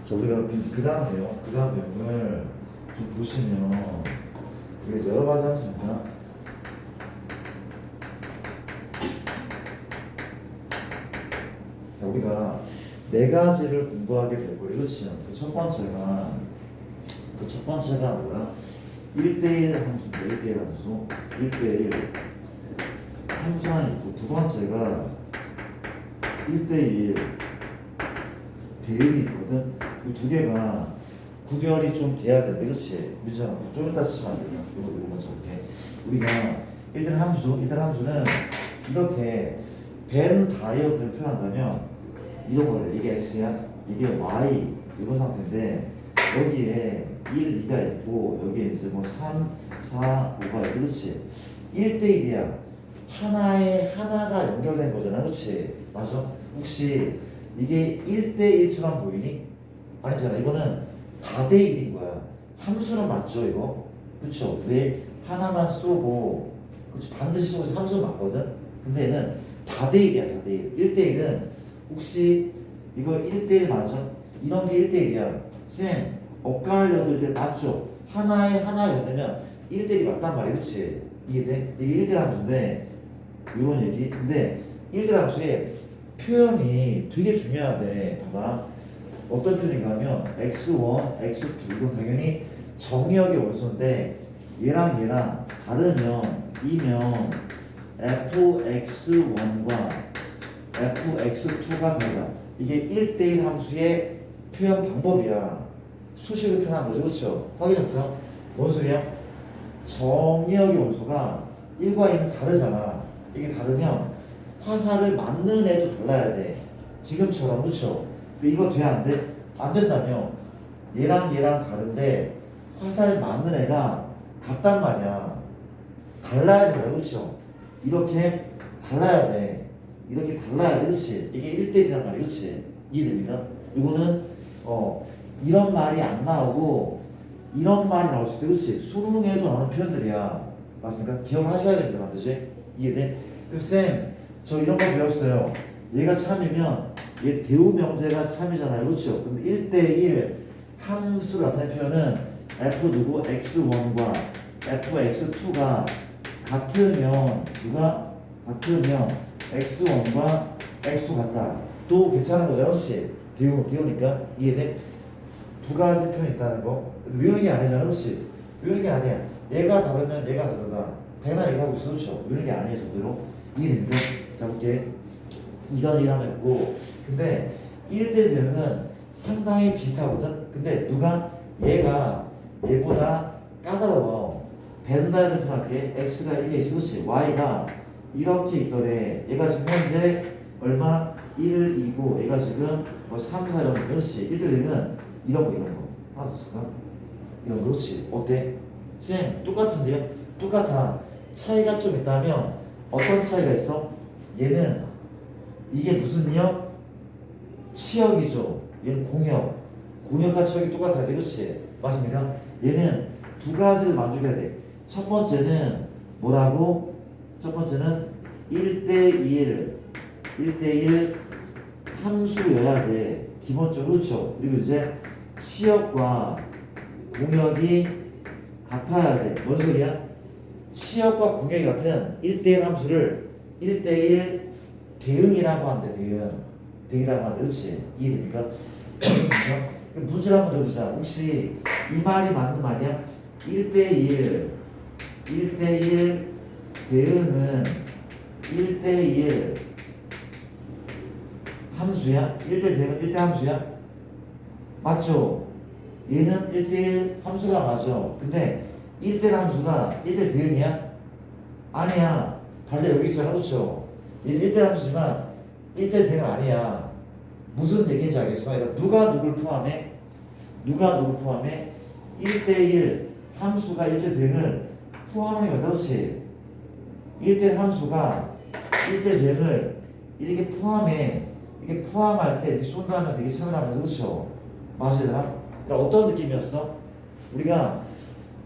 자, 우리가 그 다음 내용을 좀 보시면 이게 여러 가지 함수입니다. 자, 우리가 네 가지를 공부하게 될 거예요. 그렇지? 그 첫 번째가 뭐야? 1대1 함수입니다. 1대1 함수. 1대1 함수가 있고, 두 번째가 1대1 대응이 있거든. 이 두 개가 구별이 좀 돼야 돼. 그렇지? 민정아, 좀 이따 쓰시면 안 되나? 이거 먼저 볼게. 우리가 1대1 함수는 이렇게 벤 다이어그램 표현한다면 이런 거예요. 이게 x야, 이게 y 이런 상태인데 여기에 1, 2가 있고 여기에 이제 뭐 3, 4, 5가 있고 그렇지? 1대1이야. 하나가 연결된 거잖아. 그렇지? 맞아? 혹시 이게 1대1처럼 보이니? 아니잖아. 이거는 다대1인 거야. 함수는 맞죠 이거? 그쵸? 왜 하나만 쏘고 그치? 반드시 쏘고 함수는 맞거든? 근데 얘는 다대1이야. 다대1. 1대1은 혹시 이거 1대1 맞아? 이런 게 1대1이야. 쌤, 엇갈려도 1대1 맞죠? 하나에 하나 연으면 1대1이 맞단 말이야. 그치? 이해돼? 이게 1대1 함수인데 이런 얘기. 근데 1대1 함수의 표현이 되게 중요하대. 봐봐. 어떤 표현인가 하면 x1, x2 이건 당연히 정의역의 원소인데 얘랑 다르면 이면 fx1과 fx2가 달라. 이게 1대1 함수의 표현 방법이야. 수식을 표현한 거죠. 그렇죠? 확인해볼까? 뭔 소리야? 정의역의 원소가 1과 2는 다르잖아. 이게 다르면 화살을 맞는 애도 달라야 돼. 지금처럼. 그렇죠? 근데 이거 돼? 안 돼? 안 된다며. 얘랑 다른데 화살 맞는 애가 같단 말이야. 달라야 돼. 그렇죠? 이렇게 달라야 돼. 이렇게 달라야 돼. 그렇지? 이게 1대1이란 말이야. 그렇지? 이해됩니까? 이거는 이런 말이 안 나오고 이런 말이 나올 수 있대. 그렇지? 수능에도 나오는 표현들이야. 맞습니까? 기억하셔야 됩니다. 반드시. 이해돼? 쌤, 저 이런 거 배웠어요. 얘가 참이면 얘 대우 명제가 참이잖아요. 그렇죠? 그럼 1대1 함수를 나타낸 표현은 f 누구 x1과 fx2가 같으면 x1과 x2 같다. 또 괜찮은 거죠. 그렇지? 대우니까 이해돼? 두 가지 표현이 있다는 거. 외우는 게 아니잖아. 그렇지? 외우는 게 아니야. 얘가 다르면 얘가 다르다. 당연히 얘기하고 있어. 그렇죠? 외우는 게 아니에요. 저대로. 이해됩니까? 자, 볼게. 이런 일하고 있고. 근데 1대1 대응은 상당히 비슷하거든? 근데 얘가 얘보다 까다로워. 벤다이를 표현할게. x가 이렇게 있어. 그렇지? y가 이렇게 있더래. 얘가 지금 현재 얼마? 1, 2고 얘가 지금 뭐 3, 4 이런 거. 그렇지? 1대1 대응은 이런 거. 하나 더 쓸까? 이런 거. 그렇지? 어때? 쌤, 똑같은데요? 똑같아. 차이가 좀 있다면 어떤 차이가 있어? 얘는 이게 무슨 역? 치역이죠. 얘는 공역. 공역과 치역이 똑같아야 돼. 그렇지? 맞습니까? 얘는 두 가지를 만족해야 돼. 첫 번째는 뭐라고? 첫 번째는 1대1 함수여야 돼. 기본적으로. 그렇죠? 그리고 이제 치역과 공역이 같아야 돼. 뭔 소리야? 치역과 공역이 같은 1대1 함수를 1대1 대응이라고 한대. 대응이라고 한대. 그렇지? 이해됩니까? 문제를 한번 더 보자. 혹시 이 말이 맞는 말이야? 1대1 대응은 1대1 함수야? 1대1 대응은 1대 함수야? 맞죠? 얘는 1대1 함수가 맞아. 근데 1대1 함수가 1대1 대응이야? 아니야. 반대 여기 있잖아. 그렇죠? 얘는 1대1 함수지만 1대1 대응 아니야. 무슨 얘기인지 알겠어? 그러니까 누가 누굴 포함해? 1대1 함수가 1대1 대응을 포함하는 거야. 그렇지? 1대1 함수가 1대1 대응을 이렇게 포함해. 이렇게 포함할 때 이렇게 쏜다면서 이렇게 참여하면서. 그렇죠? 맞아 얘들아? 그러니까 어떤 느낌이었어? 우리가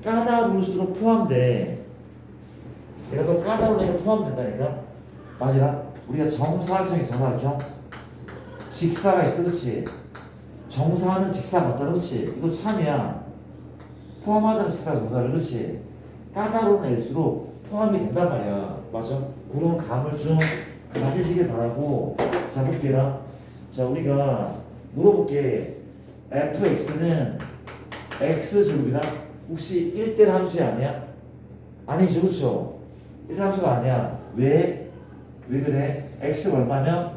까다로울수록 포함돼. 내가 더 까다로우니까 포함된다니까? 맞아? 우리가 정사각형이 정사각형? 직사가 있어. 그렇지? 정사하는 직사 맞잖아, 그렇지? 이거 참이야. 포함하자는 직사 정사를, 그렇지? 까다로운 애일수록 포함이 된단 말이야. 맞아? 그런 감을 좀 가지시길 바라고. 자, 볼게요. 자, 우리가 물어볼게. fx는 x제곱이나 혹시 1대 함수 아니야? 아니죠, 그쵸? 1대 함수가 아니야. 왜? 왜 그래? x가 얼마면?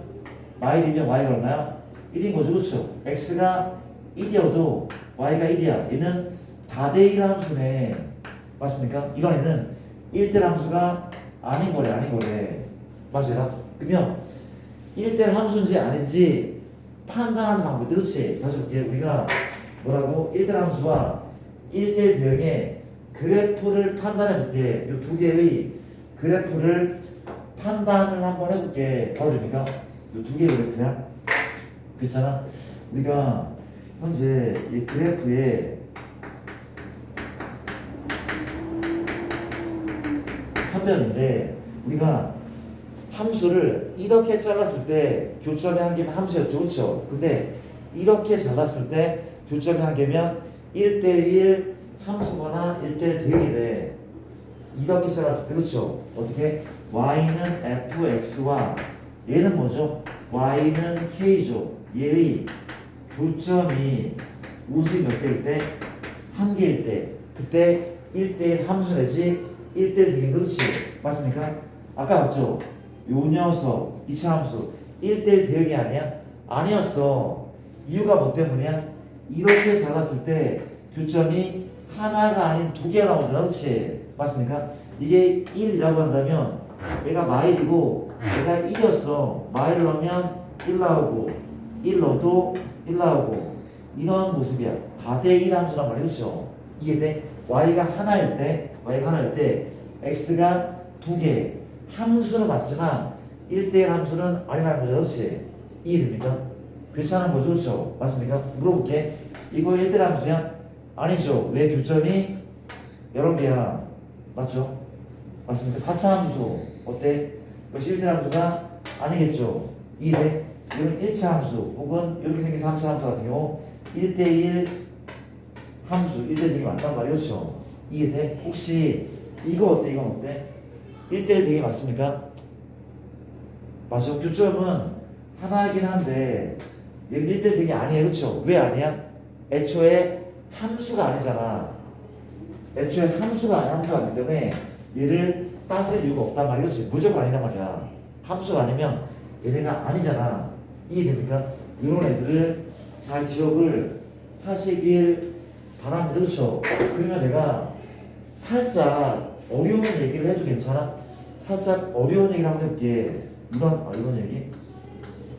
y이면 y가 얼마야? 1인 거죠, 그쵸? x가 1이어도 y가 1이야. 얘는 다대1 함수네. 맞습니까? 이건 얘는 1대 함수가 아닌 거래, 아닌 거래. 맞아요? 그러면 1대 함수인지 아닌지 판단하는 방법이, 그렇지? 다시 볼게요. 우리가 뭐라고? 1대 함수와 1대1 대응의 그래프를 판단해 볼게. 이 두 개의 그래프를 판단을 한번 해볼게. 봐도 됩니까? 이 두 개의 그래프야. 그렇잖아? 우리가 현재 이 그래프에 판별인데 우리가 함수를 이렇게 잘랐을 때 교점이 한 개면 함수였죠, 그렇죠? 근데 이렇게 잘랐을 때 교점이 한 개면 1대1 함수거나 1대1 대응이래. 이렇게 잘랐을 때, 그렇죠? 어떻게? y는 fx와 얘는 뭐죠? y는 k죠. 얘의 교점이 우수이 몇 개일 때? 한 개일 때. 그때 1대1 함수 내지 1대1 대응, 그렇지? 맞습니까? 아까 봤죠? 요 녀석, 이차함수 1대1 대응이 아니야? 아니었어. 이유가 뭐 때문이야? 이렇게 잘랐을 때 교점이 하나가 아닌 두 개가 나오잖아, 그렇지? 맞습니까? 이게 1이라고 한다면 얘가 마일이고 얘가 1이었어. 마일 넣으면 1 나오고 1 넣어도 1 나오고 이런 모습이야. 다대1 함수란 말이야, 그렇죠? 이게 돼? y가 하나일 때 x가 두 개. 함수는 맞지만 1대1 함수는 아니라는 거죠, 그렇지? 이해됩니까? 괜찮은 거죠, 그렇죠? 맞습니까? 물어볼게. 이거 1대1 함수야? 아니죠. 왜 교점이 여러 개야? 맞죠? 맞습니까? 4차 함수 어때? 이것이 1대1 함수가 아니겠죠? 이해? 이건 1차 함수 혹은 이렇게 생긴 3차 함수 같은 경우 1대1 함수 1대1 되게 맞단 말이에요, 그렇죠? 이해돼? 혹시 이거 어때? 이건 어때? 1대1 되게 맞습니까? 맞아. 교점은 하나이긴 한데 얘는 1대1 되게 아니에요, 그렇죠? 왜 아니야? 애초에 함수가 아니잖아. 애초에 함수가 아니기 때문에 얘를 따질 이유가 없단 말이야, 그렇지? 무조건 아니란 말이야. 함수가 아니면 얘네가 아니잖아. 이해됩니까? 이런 애들을 잘 기억을 하시길 바랍니다, 그렇죠? 그러면 내가 살짝 어려운 얘기를 해도 괜찮아? 살짝 어려운 얘기를 한번 해볼게. 이런 얘기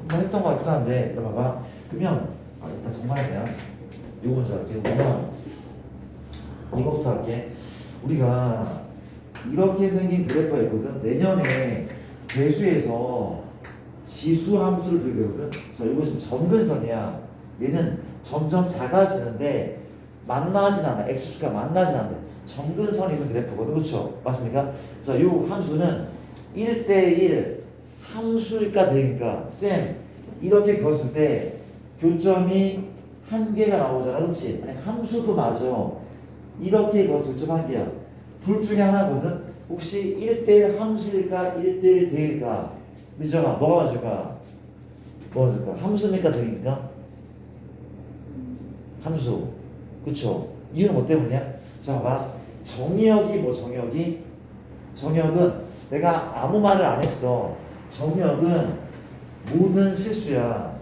한번 했던 것 같기도 한데, 이거 봐봐. 그러면 일단 정말 그냥 이거 먼저 할게. 그러면 이거부터 할게. 우리가 이렇게 생긴 그래프가 있거든. 내년에 배수에서 지수 함수를 그리거든. 자, 이거 지금 점근선이야. 얘는 점점 작아지는데 만나진 않아. x수가 만나진 않아. 점근선이 있는 그래프거든, 그렇죠? 맞습니까? 자, 이 함수는 1대1 함수일까 대일까? 쌤, 이렇게 그었을 때 교점이 한 개가 나오잖아, 그렇지? 아니, 함수도 맞아. 이렇게 그어서 교점 한 개야. 둘 중에 하나거든. 혹시 1대1 함수일까? 1대1 대일까? 민정아, 뭐가 맞을까? 뭐가 맞을까? 함수입니까? 대일입니까? 함수. 그쵸? 이유는 뭐 때문이야? 자, 봐봐. 정의역은 내가 아무 말을 안 했어. 정의역은 모든 실수야.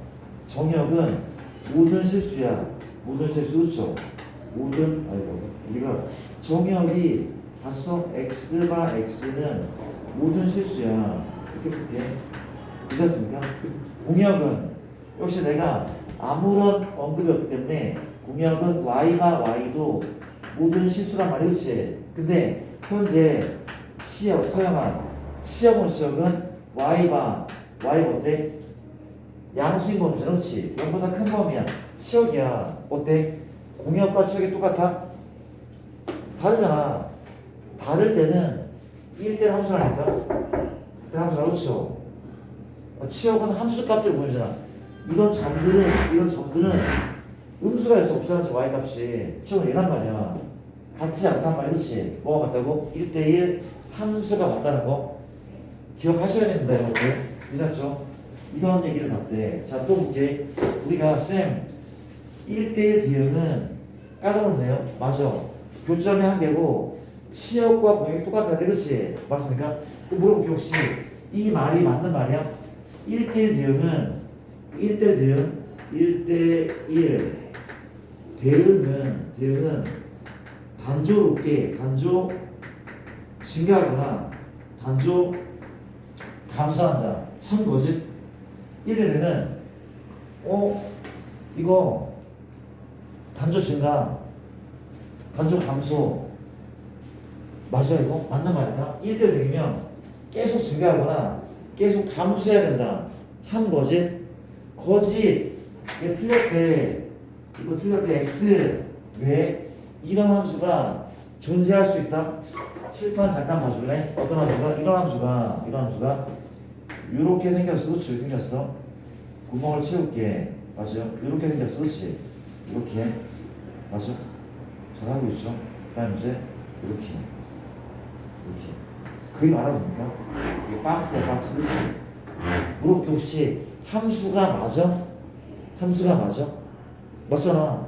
정의역은 모든 실수야. 모든 실수, 그쵸? 우리가 정의역이 봤어? x가 x는 모든 실수야. 이렇게 쓸게. 괜찮습니까? 공역은 역시 내가 아무런 언급이 없기 때문에 공역은 y가 y도 모든 실수란 말이야, 그치? 근데 현재 치역, 서영아, 치역은 y가 어때? 양수인 범위잖아, 그치? 0보다 큰 범위야. 치역이야. 어때? 공역과 치역이 똑같아? 다르잖아. 다를 때는 1대1 함수라니까? 1대1 함수라, 그쵸? 치역은 함수 값들 보여주잖아. 이런 점들은 음수가 있어 없잖아 지금 y-값이. 지금 얘란 말이야. 같지 않단 말이야. 그치? 뭐가 맞다고? 1대1 함수가 맞다는 거 기억하셔야 됩니다. 이렇게 이해했죠? 이런 얘기를 봤대. 자, 또 볼게. 우리가 쌤 1대1 대응은 까다롭네요. 맞아. 교점이 한 개고 치역과 범위가 똑같아야 돼. 그치? 맞습니까? 또 물어볼게. 혹시 이 말이 맞는 말이야? 1대1 대응은 1대1 대응 1대1 대응은 단조롭게 단조 증가하거나 단조 감소한다. 참 뭐지? 1대는 이거 단조 증가 단조 감소 맞아. 이거 맞는 말일까? 1대 되면 계속 증가하거나 계속 감소해야 된다. 참 거짓? 거짓. 이거 틀렸대 x. 왜? 이런 함수가 존재할 수 있다. 칠판 잠깐 봐줄래? 어떤 함수가? 이런 함수가 이렇게 생겼어. 그렇지? 이렇게 생겼어. 구멍을 채울게. 맞아. 이렇게 생겼어. 그렇지? 이렇게. 맞아. 잘하고 있죠? 그 다음에 이제 이렇게 그림 알아봅니까? 이게 박스야 박스. 그렇지? 물어볼게. 혹시 함수가 맞아? 함수가 맞아? 맞잖아.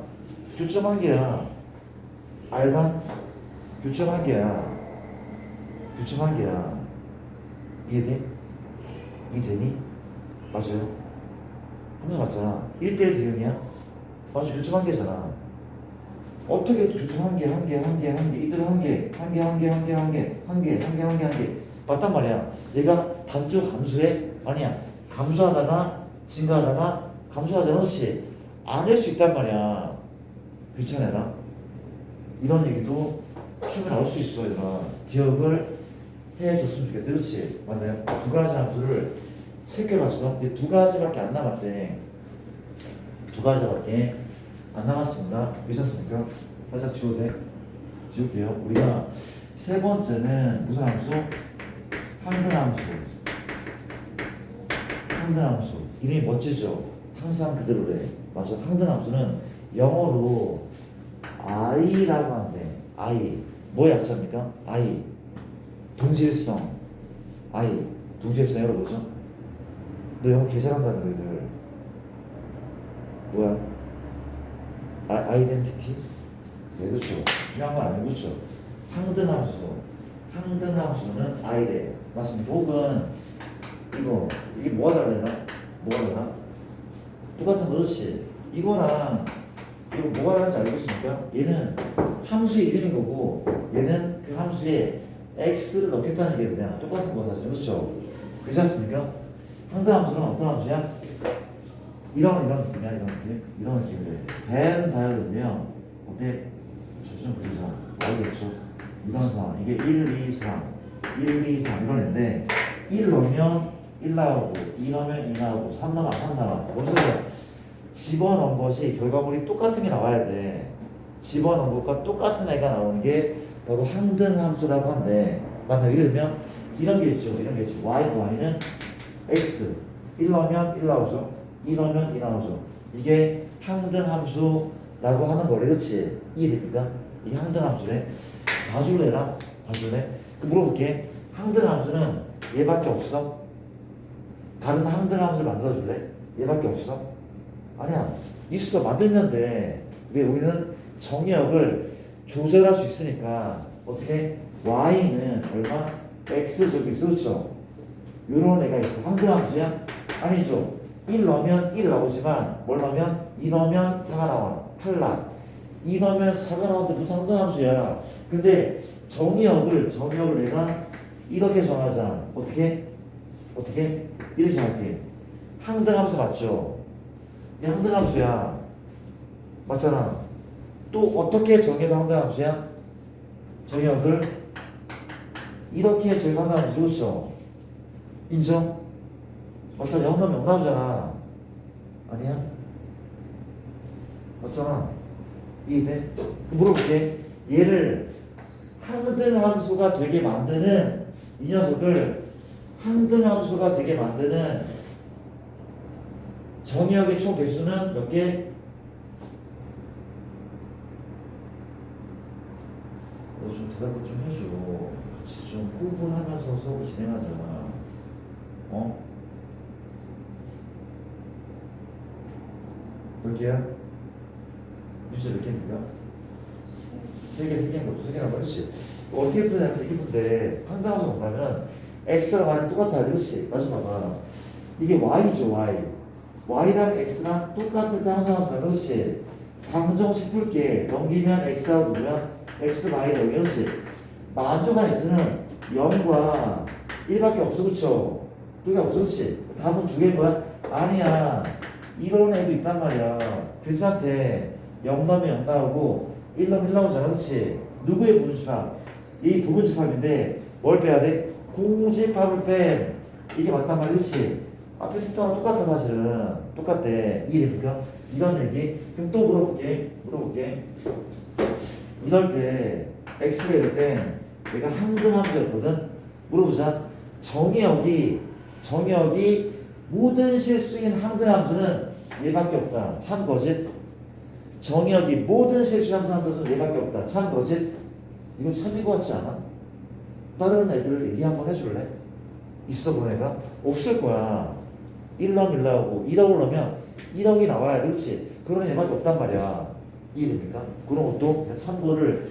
교점 한 개야. 알간? 교점 한 개야. 교점 한 개야. 이해돼? 이해되니? 맞아요. 함수 맞잖아. 1대1 대응이야? 맞아. 교점 한 개잖아. 어떻게 교점 한 개 이들 한 개 맞단 말이야. 얘가 단조 감소해? 아니야. 감소하다가 증가하다가 감소하잖아. 그렇지? 안 할 수 있단 말이야. 괜찮아라. 이런 얘기도 시험에 나올 수 있어. 얘가 기억을 해줬으면 좋겠다. 그렇지? 맞나요? 두 가지 함수를 체크해봤어. 근데 두 가지밖에 안 남았대. 두 가지밖에 안 남았습니다. 괜찮습니까? 살짝 지워도 돼? 지울게요. 우리가 세 번째는 무슨 함수? 항등함수. 항등함수. 이름이 멋지죠? 항상 그대로래. 맞아. 항등함수는 영어로 I라고 한대. I. 뭐의 약자입니까? I. 동질성. I. 동질성 열어보죠. 너 영어 개 잘한다며 너희들. 뭐야? 아이덴티티? 네, 그렇죠. 중요한 건 아니고, 그렇죠. 항등함수는 I래. 맞습니까? 혹은 이게 뭐가 다르나? 똑같은 거. 그렇지. 이거랑 이거 뭐가 다른지 알고 있습니까? 얘는 함수의 이름인 거고 얘는 그 함수에 x를 넣겠다는 게 그냥 똑같은 거다. 그렇죠? 그렇지 않습니까? 항등함수는 어떤 함수야? 이런 느낌이야. 이런 느낌이래. 벤 다이어그램이요. 어때? 좀 그리자. 알겠죠? 이런 상황. 이게 1, 2, 3 이런 애인데 1 넣으면 1 나오고 2 넣으면 2 나오고 3 넣으면 3 나와. 뭔 소리야? 집어넣은 것이 결과물이 똑같은 게 나와야 돼. 집어넣은 것과 똑같은 애가 나오는 게 바로 항등함수라고 한대. 맞나요? 예를 들면 이런 게 있죠. y는 x 1 넣으면 1 나오죠. 2 넣으면 2 나오죠. 이게 항등함수라고 하는 거래. 그렇지? 이해됩니까? 이게 항등함수래. 봐줄래? 물어볼게. 항등함수는 얘밖에 없어? 다른 항등함수를 만들어줄래? 얘밖에 없어? 아니야. 있어. 만들면 돼. 왜? 우리는 정의역을 조절할 수 있으니까 어떻게? y는 얼마? x 저기 있어. 그렇죠? 요런 애가 있어. 항등함수야? 아니죠. 1 넣으면 1 나오지만 뭘 넣으면 2 넣으면 4가 나와. 탈락. 2 넣으면 4가 나오는데 무슨 항등함수야. 근데 정의역을 내가 이렇게 정하자. 어떻게? 이렇게 정할게. 항등함수 맞죠? 이 항등함수야. 맞잖아. 또 어떻게 정해도 항등함수야? 정의역을 이렇게 정해도 항등함수. 그렇죠? 인정? 맞잖아. 0 넣으면 0 나오잖아. 아니야? 맞잖아. 이해돼? 물어볼게. 얘를 항등함수가 되게 만드는 이 녀석을 항등함수가 되게 만드는 정의역의 총 개수는 몇 개? 너 좀 대답을 좀 해줘. 같이 좀 호흡하면서 수업을 진행하자. 어? 몇 개야? 문제 몇 개입니까? 세 개인 것도 세 개라고 했지. 어떻게 푸냐면 이렇게 푼데 항상하서 뭔가면 x랑 y는 똑같아. 그렇지? 맞아 봐봐. 이게 y죠 y. y랑 x랑 똑같을 때 항상 그렇지. 방정식 풀게 넘기면 x하고 누구야? x, y 여기 그렇지. 만족한 x는 0과 1밖에 없어 그쵸? 두 개 없어 그렇지? 답은 두 개인 거야? 아니야. 이런 애도 있단 말이야. 괜찮대. 0 넣으면 0 나오고 1 넣으면 1 나오잖아 그렇지? 누구의 부분집합? 이 부분집합인데 뭘 빼야 돼? 공집합을 뺀 이게 맞단 말이야 그렇지? 앞에 숫자가 똑같아 사실은 똑같대. 이해됩니까? 이런 얘기. 그럼 또 물어볼게. 이럴 때 x가 이럴 때 내가 항등함수였거든. 물어보자. 정의역이 모든 실수인 항등함수는 얘밖에 없다. 참 거짓. 정의역이 모든 실수인 항등함수는 얘밖에 없다. 참 거짓. 이거 참인 것 같지 않아? 다른 애들 얘기 한번 해줄래? 있어 본 애가? 없을 거야. 1 넣으면 1 나오고 2억 넣으면 1억이 나와야 돼. 그렇지? 그런 애밖에 없단 말이야. 이해됩니까? 그런 것도 그냥 참고를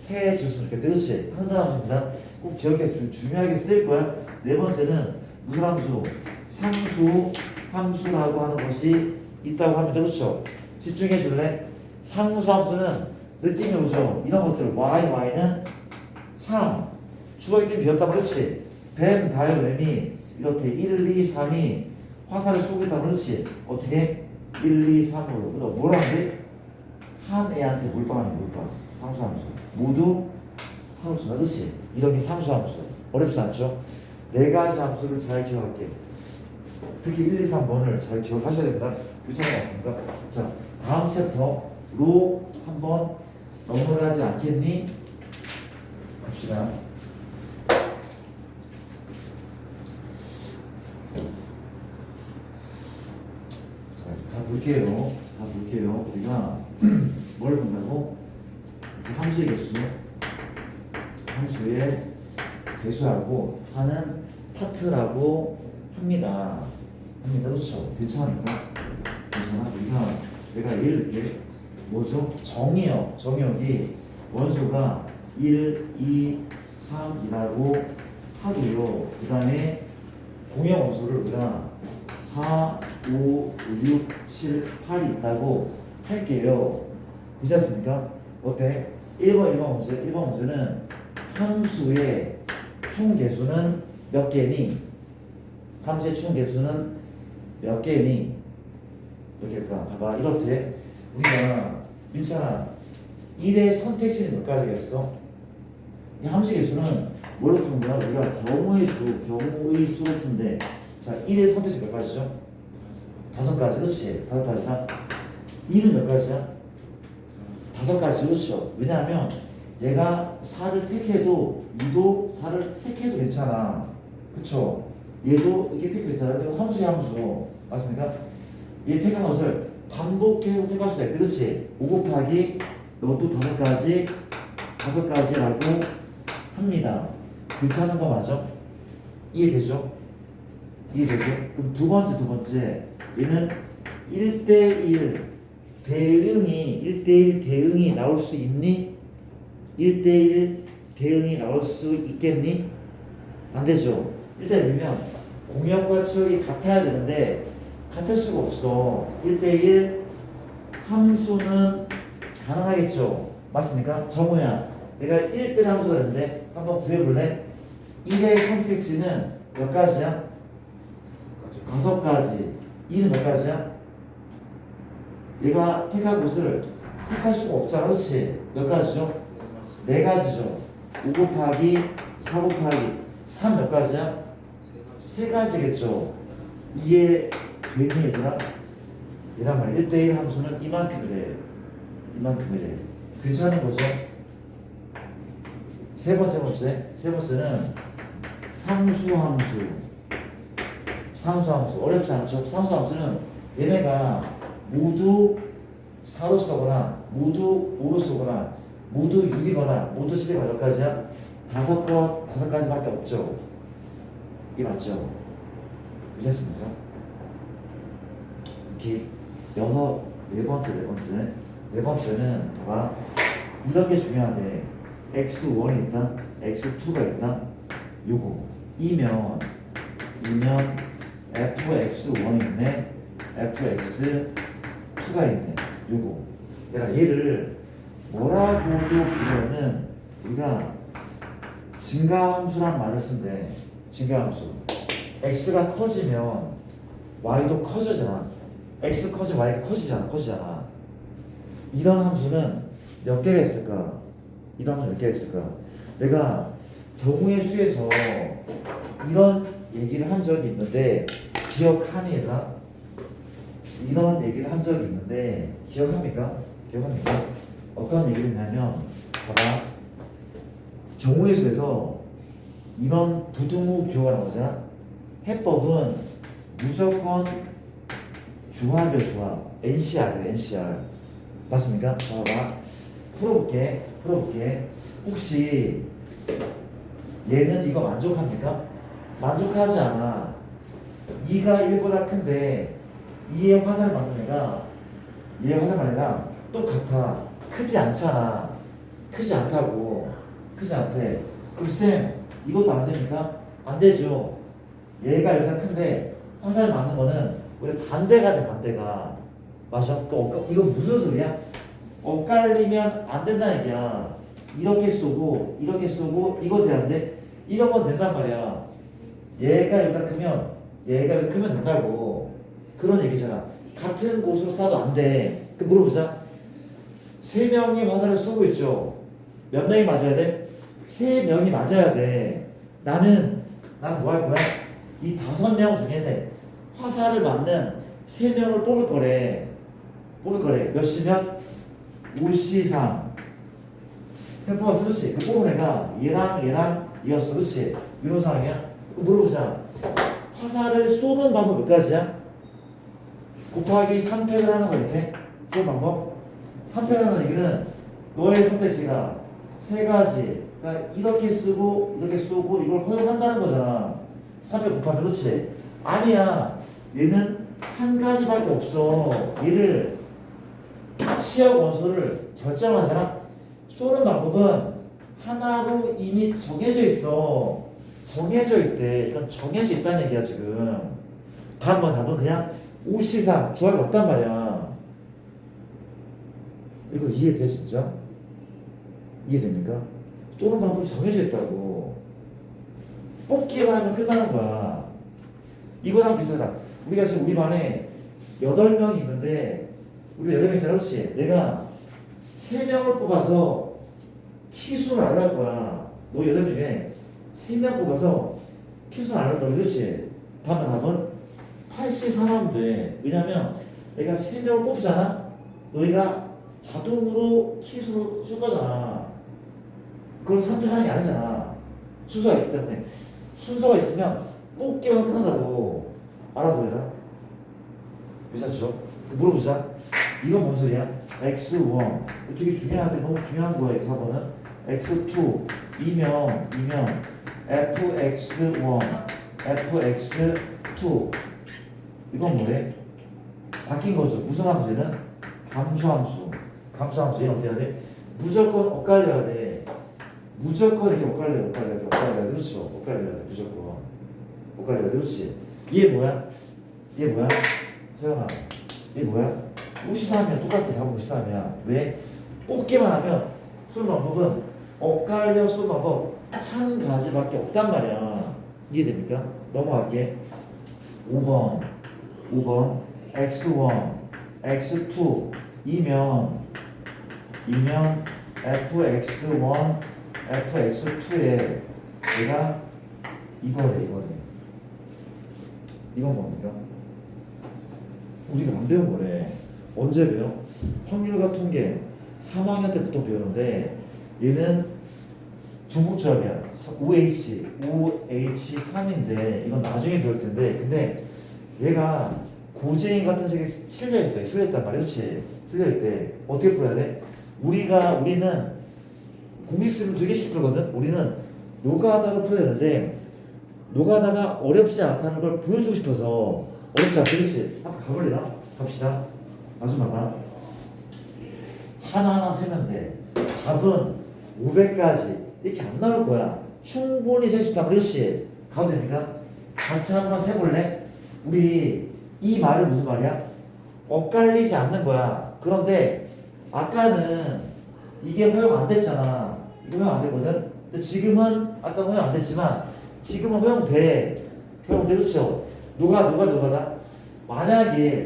해 줬으면 좋겠다. 그렇지? 항등함수입니다. 꼭 기억해. 중요하게 쓸 거야. 네 번째는 무슨 함수? 상수 함수라고 하는 것이 있다고 합니다. 그렇죠? 집중해 줄래? 상수 함수는 느낌이 오죠? 이런 것들 y는 3 주어있기 비었다면 그렇지? 뱀, 다요, 뱀이 이렇게 1, 2, 3이 화살을 쏘고 있다면 그렇지? 어떻게? 1, 2, 3으로 그래서 뭐라고 해? 한 애한테 물방울이 물방 상수함수 모두 상수다 그렇지? 이런 게 상수함수 어렵지 않죠? 네 가지 함수를 잘 기억할게. 특히 1, 2, 3번을 잘 기억하셔야 됩니다. 괜찮은 것 같습니까? 자, 다음 챕터로 한번 넘어가지 않겠니? 갑시다. 자, 볼게요. 우리가 뭘 본다고? 이제 함수의 개수, 함수의 개수하고 하는 파트라고 합니다. 그렇죠? 괜찮으니까. 내가 예를 들게 뭐죠? 정의역이 원소가 1, 2, 3이라고 하고요. 그 다음에 공역 원소를 우리가 4, 5, 6, 7, 8이 있다고 할게요. 그렇지 않습니까? 어때? 1번 문제는 함수의 총 개수는 몇 개니? 함수의 총 개수는 몇 개니? 이렇게 할까? 봐봐. 이렇게 우리가 민찬아 1의 선택지는 몇 가지겠어? 이 함수 개수는 뭘로 푸는 거야? 우리가 경우의 수로 푸는데 자 1의 선택지 몇 가지죠? 5가지 그렇지? 5가지다. 2는 몇 가지야? 5가지 그렇죠? 왜냐하면 얘가 4를 택해도 2도 4를 택해도 괜찮아. 그쵸? 얘도 이렇게 택해도 괜찮아. 이거 함수야 함수. 맞습니까? 얘 택한 것을 반복해서 택할 수가 있대. 그렇지? 5 곱하기 너도 5가지라고 합니다. 괜찮은 거 맞아? 이해되죠? 그럼 두 번째 얘는 1대1 대응이 나올 수 있니? 1대1 대응이 나올 수 있겠니? 안 되죠. 1대1이면 공역과 치역이 같아야 되는데 같을 수가 없어. 1대1 함수는 가능하겠죠. 맞습니까? 정우야, 내가 1대1 함수가 되는데 한번 구해볼래? 1의 선택지는 몇 가지야? 5가지. 2는 몇 가지야? 얘가 택할 곳을 택할 수가 없잖아. 그렇지? 몇 가지죠? 4가지죠. 5 곱하기 4 곱하기 3 몇 가지야? 3가지겠죠. 이게 되니 얘들아? 이란 말이야. 1대1 함수는 이만큼이래. 괜찮은 거죠? 세 번째는 상수함수. 어렵지 않죠? 상수함수는 얘네가 모두 4로 쓰거나 모두 5로 쓰거나 모두 6이거나 모두 10이거나 몇 가지야? 다섯 가지밖에 없죠. 이게 맞죠? 이랬습니까? 이렇게 네 번째는 봐봐. 이런 게 중요한데 x1이 있다, x2가 있다. 요거 이면 fx1이 있네, fx2가 있네. 요거 내가 얘를 뭐라고도 부르면 우리가 증가함수란 말을 쓴대. 증가함수. x가 커지면 y도 커지잖아. x 커지면 y가 커지잖아. 이런 함수는 몇 개가 있을까? 이런 함수 몇 개가 있을까? 내가 경우의 수에서 이런 얘기를 한 적이 있는데 기억합니까? 이런 얘기를 한 적이 있는데 기억합니까? 어떤 얘기를 했냐면 봐봐. 경우의 수에서 이런 부등호 기호가 나오잖아. 해법은 무조건 조합이야, 조합. NCR. 맞습니까? 봐봐. 풀어볼게. 혹시 얘는 이거 만족합니까? 만족하지 않아. 2가 1보다 큰데 2의 화살을 맞는 애가 얘의 화살 맞는 애랑 똑같아. 크지 않잖아. 크지 않대. 그럼 쌤, 이것도 안 됩니까? 안 되죠. 얘가 여기가 큰데 화살 맞는 거는 우리 반대가 돼, 반대가. 맞아? 또 이건 무슨 소리야? 엇갈리면 안 된다는 얘기야. 이렇게 쏘고 이거 되는데 이런 건 된단 말이야. 얘가 여기가 크면 된다고. 그런 얘기잖아. 같은 곳으로 쏴도 안 돼. 그 물어보자. 3명이 화살을 쏘고 있죠. 몇 명이 맞아야 돼? 3명이 맞아야 돼. 나는 뭐 할 거야? 이 5명 중에서 화살을 맞는 3명을 뽑을 거래. 몇 시면? 5시3. 뽑았어, 그렇지? 그 뽑은 애가 얘랑 이었어, 그렇지? 이런 상황이야? 물어보자. 화살을 쏘는 방법 몇 가지야? 곱하기 3팩을 하는 거 이렇게? 쏘는 방법? 3팩 하는 얘기는 너의 선택지가 3가지. 그러니까 이렇게 쏘고 이걸 허용한다는 거잖아. 3팩 곱하면, 그렇지? 아니야. 얘는 한 가지밖에 없어. 얘를 치하고 원소를 결정하잖아. 쏘는 방법은 하나로 이미 정해져 있어. 정해져 있대. 이건 정해져 있다는 얘기야 지금. 답은 그냥 5시상 조합이 없단 말이야. 이거 이해돼 진짜? 이해됩니까? 쏘는 방법이 정해져 있다고. 뽑기만 하면 끝나는 거야. 이거랑 비슷하다. 우리가 지금 우리 반에 8명이 있는데 우리 8명이잖아, 그렇지? 내가 3명을 뽑아서 키수는 안 할 거야. 너 8명 중에 3명 뽑아서 키수는 안 할 거야, 그렇지? 답은 83하면 돼. 왜냐면 내가 3명을 뽑잖아? 너희가 자동으로 키수로 쓸 거잖아. 그걸 선택하는 게 아니잖아. 순서가 있기 때문에. 순서가 있으면 뽑기만 끝난다고. 알아들어라. 괜찮죠? 물어보자. 이건 뭔 소리야? x1 되게 중요한데 너무 중요한 거야. 이 4번은 x2 이면 fx1 fx2 이건 뭐래? 바뀐 거죠. 무슨 함수는? 감소함수. 얘는 어떻게 해야 돼? 무조건 엇갈려야 돼. 무조건 이렇게 엇갈려야 돼. 그렇죠? 엇갈려야 돼. 무조건 엇갈려야 돼. 그렇지? 얘 뭐야? 소영아, 얘 뭐야? 53이야. 똑같아. 답은 53이야. 왜? 뽑기만 하면 쏘는 방법은 엇갈려 쏘는 방법 한 가지밖에 없단 말이야. 이해됩니까? 넘어갈게. 5번 x1 x2 이면 fx1 fx2에 내가 이거래. 이건 뭡니까? 우리가 안 배운 거래. 언제 배워? 확률과 통계 3학년 때부터 배우는데 얘는 중복조합이야. OH3인데 이건 나중에 배울 텐데, 근데 얘가 고재인 같은 식에 실려있어요. 실려있단 말이야. 그렇지? 실려있대. 어떻게 풀어야 돼? 우리는 공식 쓰면 되게 쉽게 풀거든. 우리는 노가다가 풀어야 되는데 노가다가 어렵지 않다는 걸 보여주고 싶어서 어렵지 않다. 그렇지? 한번 가볼래나? 갑시다. 아줌마가 하나하나 세면 돼. 답은 500까지 이렇게 안 나올 거야. 충분히 셀 수 있다. 그렇지? 가도 됩니까? 같이 한번 세볼래? 우리 이 말은 무슨 말이야? 엇갈리지 않는 거야. 그런데 아까는 이게 허용 안 됐잖아. 이거 허용 안 됐거든? 근데 지금은 아까 허용 안 됐지만 지금은 허용돼. 허용돼. 그렇죠? 노가다. 만약에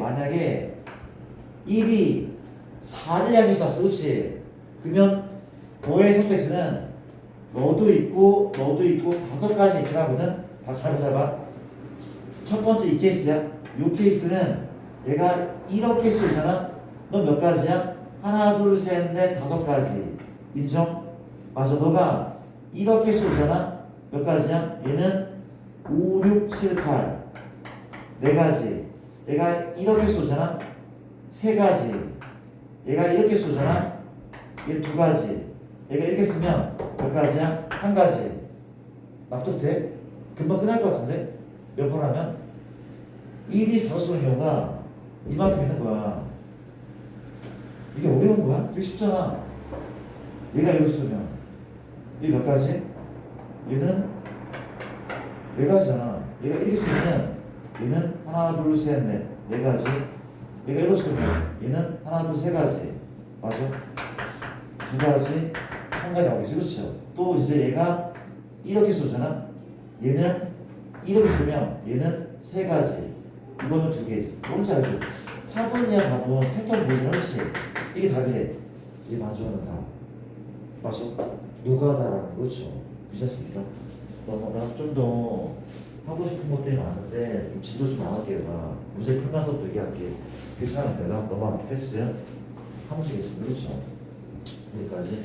1이 4를 향해 쐈어. 그렇지? 그러면 너의 선택지는 너도 있고 5가지 있더라거든. 잘 봐. 첫 번째 이 케이스야. 이 케이스는 얘가 이렇게 쏘잖아. 넌 몇 가지야? 하나, 둘, 셋, 넷, 5가지. 인정? 맞아. 너가 이렇게 쏘잖아. 몇 가지야? 얘는 5, 6, 7, 8. 4가지. 얘가 이렇게 쏘잖아. 3가지. 얘가 이렇게 쏘잖아. 얘 2가지. 얘가 이렇게 쓰면 몇 가지야? 1가지. 납득돼? 금방 끝날 것 같은데? 몇 번 하면? 1이 4 쏘는 경우가 이만큼 있는 거야. 이게 어려운 거야? 되게 쉽잖아. 얘가 이렇게 쏘면 얘 몇 가지? 얘는 4가지잖아. 얘가 이렇게 쏘면 얘는 하나, 둘, 셋, 넷. 4가지. 얘가 이렇게 쏘면 얘는 하나, 둘, 3가지. 맞아? 2가지. 1가지 나오겠지. 그렇죠? 또 이제 얘가 이렇게 쏘잖아. 얘는 이렇게 쏘면 얘는 3가지. 이거는 2개지. 뭔지 알죠? 타분이야 답은 패턴 보이는 그렇지? 이게 답이래. 이게 만족하는 답. 맞아? 노가다라는 거죠. 미쳤습니까? 나 좀 더 하고 싶은 것들이 많은데 좀 지도 좀 나갈게. 봐. 문제 풀면서 또 얘기할게. 괜찮은 내가 넘어갈게. 패스. 한번 주겠습니다. 그렇죠? 여기까지.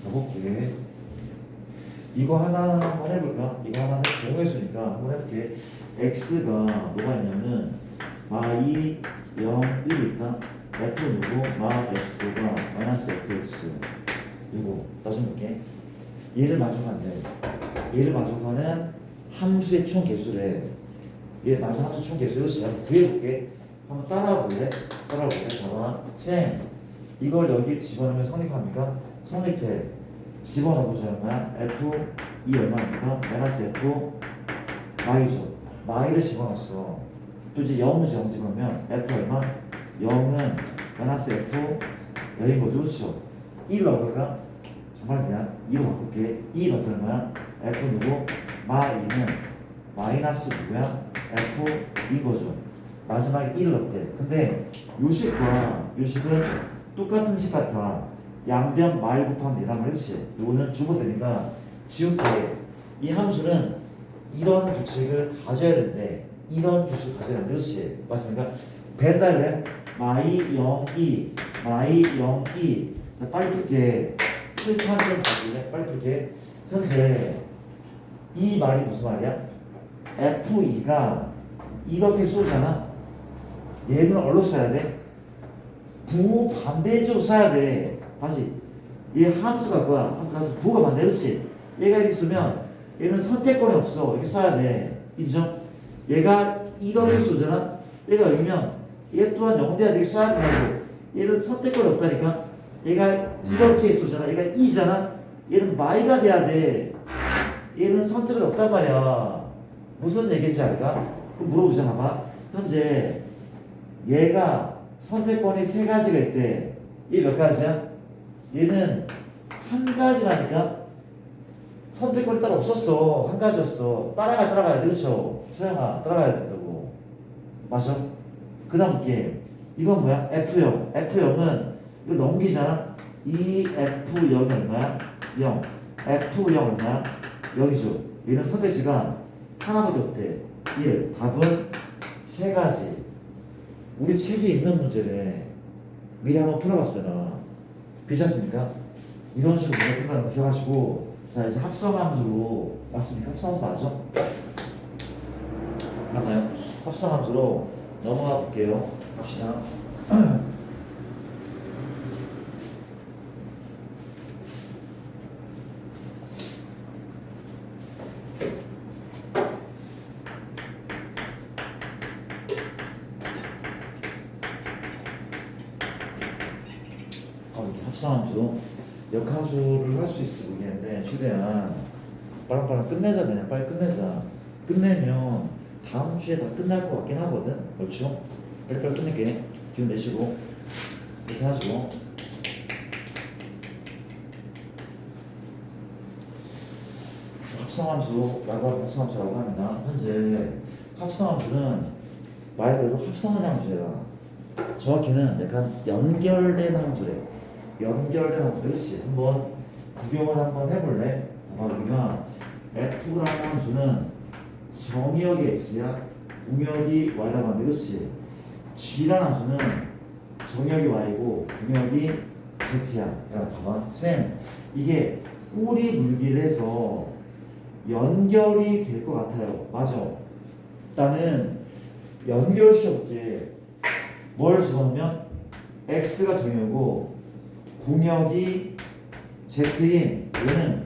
가볼게. 이거 하나는 한번 해볼까? 이거 하나는 경우의 수니까 한번 해볼게. x가 뭐가 있냐면 마이 0, 1 있다. f 누구? 마 x가 마이너스 fx. 이거 나중에 볼게. 얘를 만족한대. 얘를 만족하는 함수의 총 개수래. 얘 만족하는 함수 총 개수를 제가 구해볼게. 한번 따라볼래? 봐봐. 쌤, 이걸 여기 집어넣으면 성립합니까? 성립해. 집어넣어보자. 얼마야? f 이 얼마입니까? 마이너스 f 마이죠. 마이를 집어넣었어. 또 이제 0 집어넣으면 f 얼마? 0은 마이너스 f 0인 거죠. 그렇죠? 1 넣어볼까? 정말 미안. 2로 바꿀게. 2 넣어서 얼마야? f 누구? 마이는 마이너스 누구야? f 인 거죠. 마지막에 1을 넣대. 근데 요식은 똑같은 식 같아. 양변 마이 곱하면 얘란 말이지. 요거는 주어되니까 지울게. 이 함수는 이런 규칙을 가져야 되는데 이런 규칙을 가져야 되는데 그렇지? 맞습니까? 벤다 그래? 마이 0, 2 마이 0, 2 자, 빨리 풀게. 실판 좀 봐줄래? 빨리 풀게. 현재 이 말이 무슨 말이야? F2가 이렇게 쏘잖아. 얘는 어디로 써야 돼? 부 반대쪽으로 써야 돼. 다시 얘 함수가 뭐야? 부가 반대. 그렇지? 얘가 이렇게 쓰면 얘는 선택권이 없어. 이렇게 써야 돼. 인정? 얘가 이렇게 쏘잖아. 얘가 여기면 얘 또한 0대야 이렇게 써야 된다고. 얘는 선택권이 없다니까. 얘가 이렇게 쏘잖아. 얘가 2잖아. 얘는 마이가 돼야 돼. 얘는 선택이 없단 말이야. 무슨 얘기인지 알까? 그럼 물어보자. 봐봐. 현재 얘가 선택권이 3가지가 있대. 얘 몇 가지야? 얘는 1가지라니까? 선택권이 따로 없었어. 1가지였어. 따라가야 돼. 그렇죠? 소영아, 따라가야 된다고. 맞아? 그 다음 볼게. 이건 뭐야? F0. F0은 이거 넘기잖아? 이 F0이 얼마야? 0. F0 얼마야? 0이죠. 얘는 선택지가 하나밖에 없대. 1. 답은 3가지. 우리 책에 있는 문제네. 미리 한번 풀어봤어요. 괜찮습니까? 이런 식으로 문제 풀어가는 거 기억하시고, 자, 이제 합성함수로, 맞습니까? 합성함수 맞죠? 맞나요? 합성함수로 넘어가 볼게요. 갑시다. 합성함수 역함수를 할 수 있어 보이는데 최대한 빨리 끝내자. 그냥 빨리 끝내자. 끝내면 다음 주에 다 끝날 것 같긴 하거든. 그렇죠? 빨리 끝낼게. 기운 내시고 이렇게 하시고. 합성함수라고 합니다. 현재 합성함수는 말 그대로 합성하는 함수야. 정확히는 약간 연결된 함수래. 연결된 함수. 그렇지. 한번 구경을 한번 해볼래? 아마 우리가 F라는 함수는 정의역이 X야. 공역이 Y라고 하는데, 그렇지. G라는 함수는 정의역이 Y고 공역이 Z야. 야, 봐봐. 쌤, 이게 꼬리 물기를 해서 연결이 될 것 같아요. 맞아. 일단은 연결시켜볼게. 뭘 집어넣으면 X가 정의고 공역이 Z인 얘는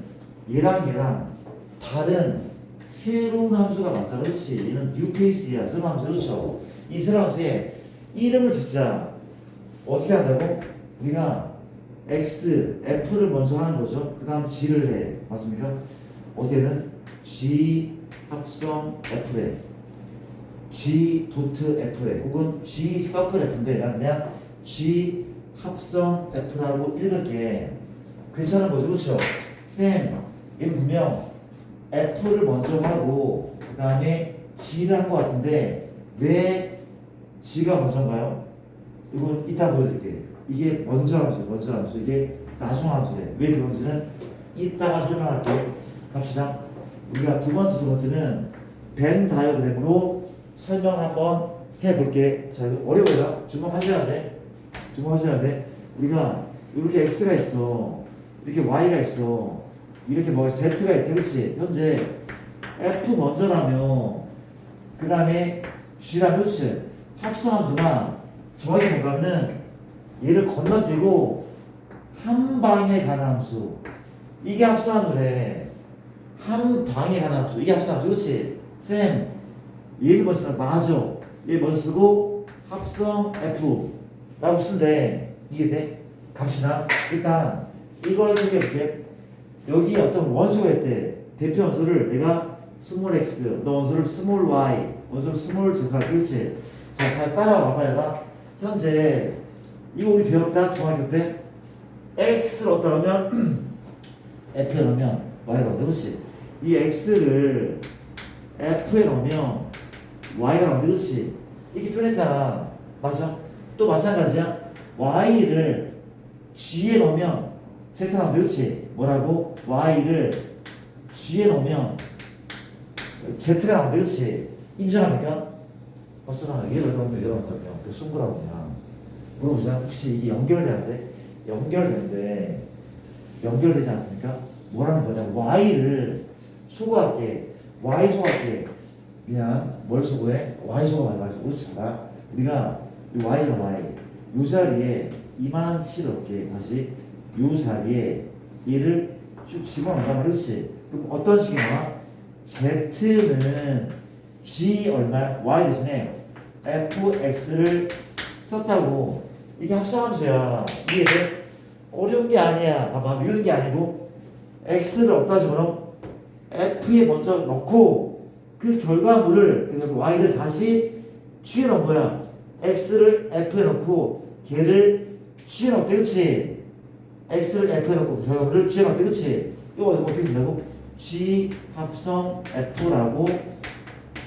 얘랑 다른 새로운 함수가 맞잖아. 그렇지? 얘는 뉴페이스야. 새로운 함수. 그렇죠? 이 새로운 함수에 이름을 짓자. 어떻게 한다고? 우리가 X, F를 먼저 하는 거죠. 그 다음 G를 해. 맞습니까? 어디에는 G 합성 F래. G 도트 F래. 혹은 G 서클 F인데 나는 그냥 G 합성 F라고 읽을게. 괜찮은 거죠? 그렇죠? 쌤, 얘는 분명 F를 먼저 하고 그 다음에 G를 한 것 같은데 왜 G가 먼저인가요? 이건 이따 보여드릴게요. 이게 먼저 함수. 이게 나중 함수래. 왜 그런지는 이따가 설명할게요. 갑시다. 우리가 두 번째는 벤 다이어그램으로 설명 한번 해볼게. 자, 이거 어려워요. 주목하셔야 돼. 우리가 이렇게 X가 있어. 이렇게 Y가 있어. 이렇게 뭐 Z가 있대. 그렇지? 현재 F 먼저라며 그 다음에 G라면 그렇지? 합성함수가 정확히 뭔가는 얘를 건너뛰고 한 방에 가는 함수. 이게 합성함수래. 한 방에 가는 함수. 이게 합성함수. 그렇지? 쌤, 얘를 먼저 쓰나? 맞아. 얘 먼저 쓰고 합성 F 라고 쓴대. 이해돼? 갑시다. 일단 이걸 생각해볼게. 여기 어떤 원소가 있대. 대표 원소를 내가 스몰 x, 너 원소를 스몰 y, 원소를 스몰 z라. 그렇지? 자, 잘 따라와 봐봐. 현재 이거 우리 배웠다. 중학교 때 x를 어디다 넣으면 f에 넣으면 y가 나온다. 그렇지? 이 x를 f에 넣으면 y가 나온다. 그렇지? 이렇게 표현했잖아. 맞아? 또 마찬가지야. y를 g에 넣으면 z가 나온다. 그렇지? 뭐라고? y를 g에 넣으면 z가 나온다. 그렇지? 인정합니까? 어쩌나 얘를 넣으면 얘를 넣으면 그 순구라고 그냥 물어보자. 혹시 이게 연결되는데? 연결되지 않습니까? 뭐라는 거냐? y를 소거할게. y 소거할게. 그냥 뭘 소거해? y 소거하지. 그렇지? 봐라. 우리가 이 y는 y 요 자리에 이만 실을게. 다시 요 자리에 얘를 쭉 집어넣는다. 그렇지? 그럼 어떤 식이 나와? z는 g 얼마? y 대신에 fx를 썼다고. 이게 합성함수야. 이해돼? 어려운 게 아니야. 봐봐. 미우는 게 아니고 x를 어디다 집어넣어? f에 먼저 넣고 그 결과물을 그래서 y를 다시 g에 넣은 거야. x를 f에 넣고 걔를 g에 넣었대. 그치? x를 f에 넣고 결과물을 g에 넣었대. 그치? 이거 어떻게 쓴다고? g 합성 f라고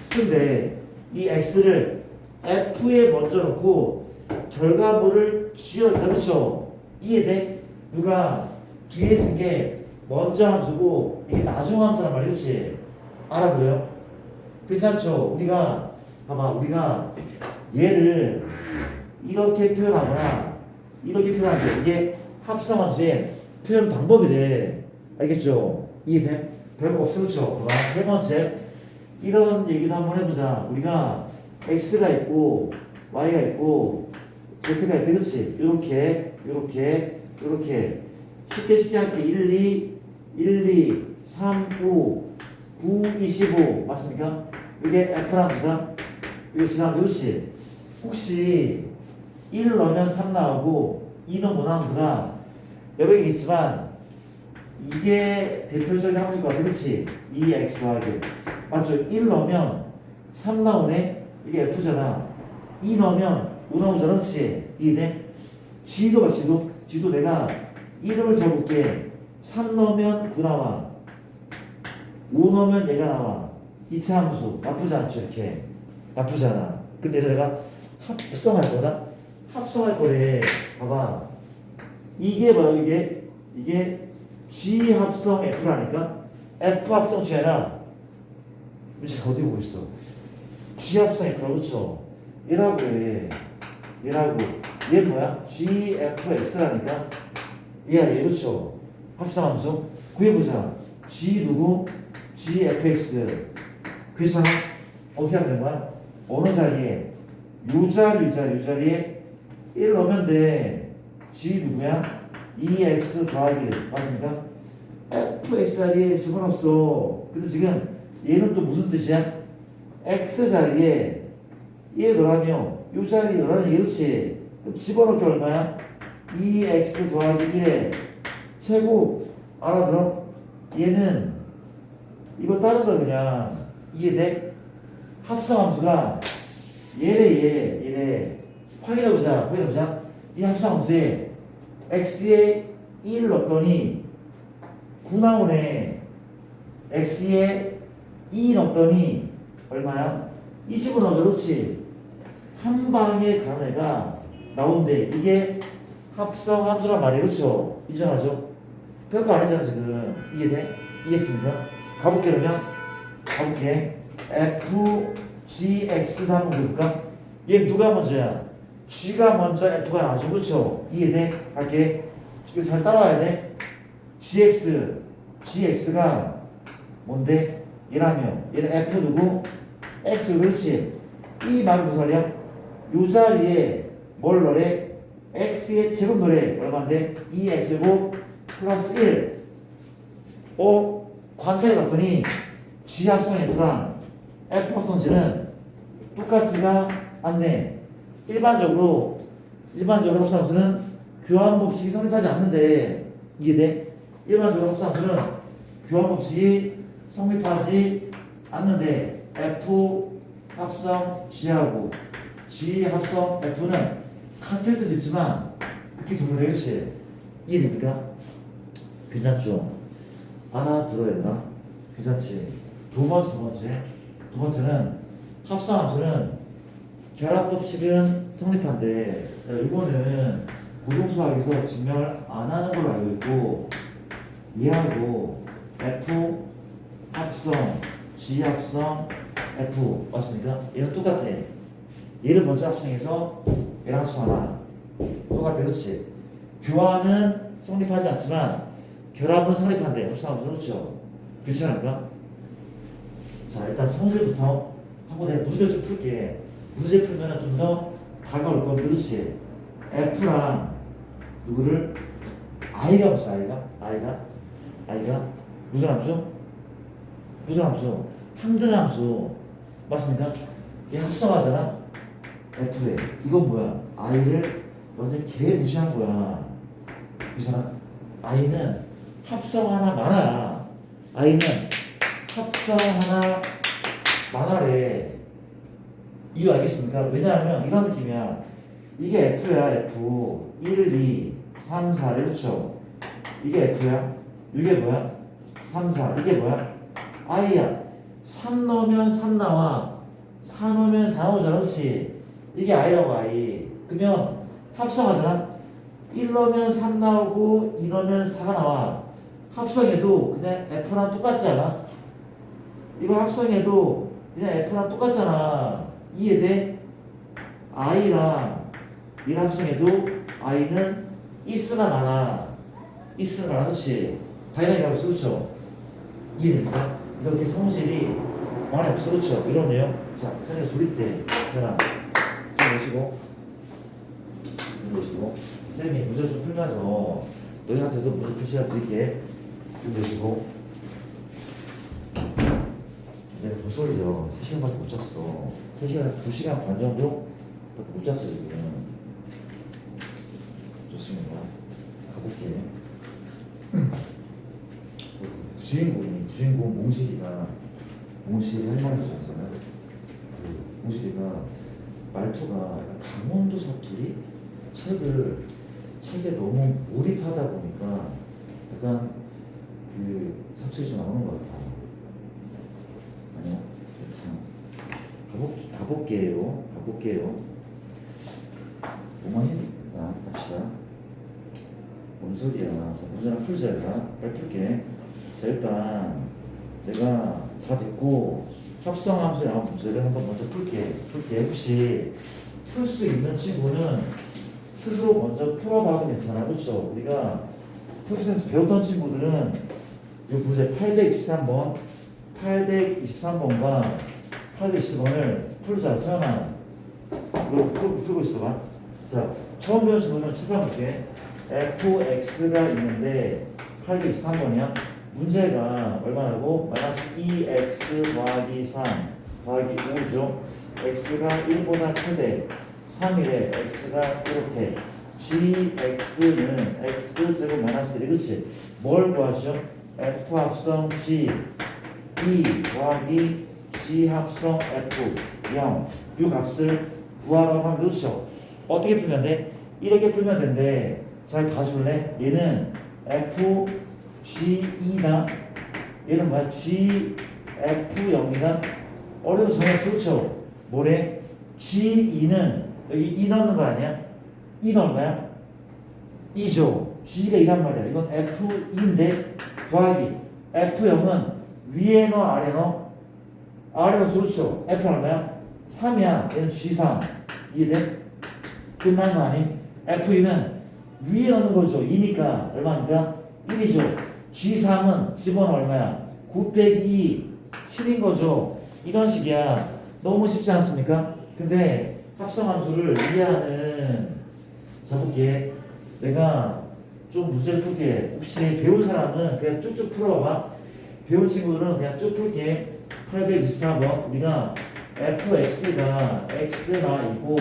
쓴데 이 x를 f에 먼저 넣고 결과물을 g에 넣었다. 그쵸? 이해돼? 누가 뒤에 쓴 게 먼저 함수고 이게 나중 함수란 말이야. 그치? 알아들어요? 괜찮죠? 우리가 봐봐. 우리가 얘를 이렇게 표현하거나 이렇게 표현하는데 이게 합성함수의 표현 방법이래. 알겠죠? 이해돼? 별거 없어. 그렇죠? 봐봐. 세 번째 이런 얘기도 한번 해보자. 우리가 x가 있고 y가 있고 z가 있대. 그렇지? 이렇게 쉽게 할게. 1, 2, 3, 9, 25 맞습니까? 이게 F랍니다. 이거 지나면 그렇지? 혹시 1 넣으면 3 나오고 2 넣으면 뭐 나오는가? 여러 개 있지만 이게 대표적인 함수일 것 같아. 그치? 2x 더하기 맞죠? 1 넣으면 3 나오네. 이게 f잖아. 2 넣으면 5 나오잖아. 그치? 이해돼? g도 봐. g도 내가 이름을 적을게. 3 넣으면 9 나와. 5 넣으면 얘가 나와. 2차 함수 나쁘지 않죠. 이렇게 나쁘지 않아. 근데 내가 합성할 거다. 합성할 거래. 봐봐. 이게 뭐야? 이게 G 합성 F라니까. F 합성 G나 이제 어디 보고 있어? G 합성 F라고. 그쵸? 얘라고 해. 얘라고. 얘 뭐야? G F X라니까. 얘야 얘. 그쵸? 합성 함수 구해보자. G 누구? G F X. 그렇잖아. 어떻게 하면 되는 거야? 어느 자리에 요 자리에 1 넣으면 돼. G 누구야? 2x 더하기 1 맞습니까? fx 자리에 집어넣었어. 근데 지금 얘는 또 무슨 뜻이야? x 자리에 얘 넣으라며 요 자리에 넣으라는 얘그렇지. 그럼 집어넣기 얼마야? 2x 더하기 1의 제곱. 알아들어? 얘는 이거 다른 거 그냥 이해돼? 합성함수가 얘래. 확인해보자. 이 합성함수에 x에 1 넣었더니 9 나오네. x에 2 넣었더니 얼마야? 20은 나오죠. 그렇지? 한 방에 가는 애가 나온대. 이게 합성함수란 말이에요. 그렇죠? 인정하죠? 별거 안 했잖아 지금. 이해돼? 이해했습니까? 가볼게. 그러면 가볼게. f g x도 한번 볼까? 얘 누가 먼저야? g가 먼저 f가 나오죠. 그렇죠? 이해돼? 할게. 이거 잘 따라와야 돼. gx가 뭔데? 얘라며. 얘는 f 누구? x. 그렇지? 이 말은 무슨 말이야? 요 자리에 뭘 넣으래? x의 제곱 넣으래. 얼마인데? 2x제곱 플러스 1. 관찰해 봤더니 g 합성 f랑 f 합성 g는 똑같지가 않네. 일반적으로 합성함수는 교환 법칙이 성립하지 않는데. 이해돼? 일반적으로 합성함수는 교환 법칙이 성립하지 않는데 f 합성 g하고 g 합성 f는 같을 때도 있지만 극히 드물네. 그렇지? 이해됩니까? 괜찮죠? 알아들어야 되나? 괜찮지? 두 번째는 합성함수는 결합법칙은 성립한데 이거는 고등수학에서 증명을 안 하는 걸로 알고 있고, 얘하고 F 합성, G 합성, F 맞습니까? 얘는 똑같아. 얘를 먼저 합성해서 얘를 합성하나 똑같아. 그렇지? 교환은 성립하지 않지만 결합은 성립한대. 합성함수. 그렇죠? 그렇지 않을까? 자, 일단 성질부터 하고 내가 문제를 좀 풀게. 문제 풀면 좀 더 다가올 거. 그렇지? F랑 누구를 I가 무슨 I가 무슨 함수? 항등함수 맞습니까? 얘 합성하잖아. F에 이건 뭐야? I를 완전 개 무시한 거야. 그잖아. I는 합성 하나 많아. I는 합성 하나 많아래. 이유 알겠습니까? 왜냐하면 이런 느낌이야. 이게 F야. F 1, 2, 3, 4 그렇죠? 이게 F야. 이게 뭐야? 3, 4 이게 뭐야? I야. 3 넣으면 3 나와. 4 넣으면 4 나오잖아. 그렇지? 이게 I라고. I. 그러면 합성하잖아. 1 넣으면 3 나오고 2 넣으면 4가 나와. 합성해도 그냥 F랑 똑같지 않아? 이거 합성해도 그냥 F랑 똑같잖아. 이해돼? I랑 이 합성해도 I는 있으나 많아. 그렇지? 당연히 가고 있어. 그렇죠? 이해됩니까? 이렇게 성질이 많이 없어. 그렇죠? 이런 내용. 자, 선생님 조립대 하나 좀 보시고 선생님이 문제 좀 풀면서 너희한테도 문제 표시해 드릴게. 좀 보시고. 내가 더 쏠리죠. 3시간밖에 못 잤어. 3시간, 2시간 반 정도 밖에 못 잤어 지금. 좋습니다. 가볼게. 주인공 몽실이 할 말이 있었잖아요. 그 몽실이가 말투가 약간 강원도 사투리 책에 너무 몰입하다 보니까 약간 그 사투리 좀 나오는 것 같아. 아니야? 가볼게요. 뭐만 해볼까? 갑시다. 뭔 소리야? 자, 문제 하나 풀자. 빨리 풀게. 자, 일단 내가 다 됐고 합성함수 나온 문제를 한번 먼저 풀게. 혹시 풀 수 있는 친구는 스스로 먼저 풀어봐도 괜찮아. 그렇죠? 우리가 풀수 배웠던 친구들은 이 문제 823번과 820번을 풀자. 서연아, 이거 풀고 있어봐. 자, 처음 배운 친구는 찾아볼게. fx가 있는데 823번이야. 문제가 얼마나고? 마이너스 2x 더하기 3 더하기 5죠. x가 1보다 크대. 3이래. x가 이렇게. gx는 x제곱 마이너스 1. 그치? 뭘 구하죠? f 합성 g 2 더하기 g 합성 f 0. 이 값을 구하라고 하면 그렇죠? 어떻게 풀면 돼? 이렇게 풀면 된대. 잘 봐줄래? 얘는 fg2다. 얘는 뭐야? gf0이다. 어려운 정말 그렇죠? 뭐래? g2는 여기 2 넣는 거 아니야? 2는 얼마야? 2죠. g가 2란 말이야. 이건 f2인데 더하기 f0은 위에 넣어 아래 넣어? 아래 넣어. 그렇죠? f는 얼마야? 3이야. 얘는 g3. 이해돼? 끝난 거 아니? f2는 위에 넣는 거죠. 2니까 얼마입니까? 1이죠. g3은 집어넣어 얼마야? 9 빼기 7인 거죠. 이런 식이야. 너무 쉽지 않습니까? 근데 합성함수를 이해하는 자볼게. 내가 좀 문제를 풀게. 혹시 배운 사람은 그냥 쭉쭉 풀어봐봐. 배운 친구들은 그냥 쭉 풀게. 824번 우리가 fx가 x나이고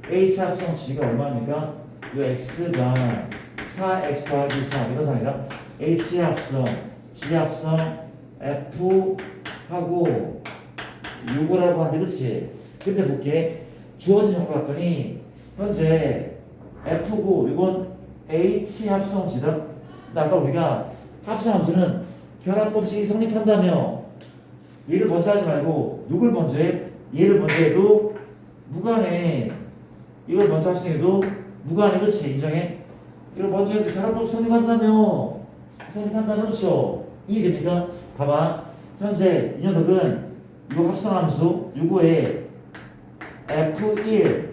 h 합성 g가 얼마입니까? 이 x가 4x 더하기 3 이런 상이다. h 합성 g 합성 f 하고 6이라고 하는데 그치? 근데 볼게. 주어진 정보 봤더니 현재 f고 이건 h 합성 g다. 근데 아까 우리가 합성함수는 결합법칙이 성립한다며. 얘를 먼저 하지 말고 누굴 먼저 해? 얘를 먼저 해도 무관해. 이걸 먼저 합성해도 무관해. 그렇지? 인정해? 이걸 먼저 해도 결합법 성립한다며. 그렇죠? 이해됩니까? 봐봐. 현재 이 녀석은 이거 합성함수 요거에 f1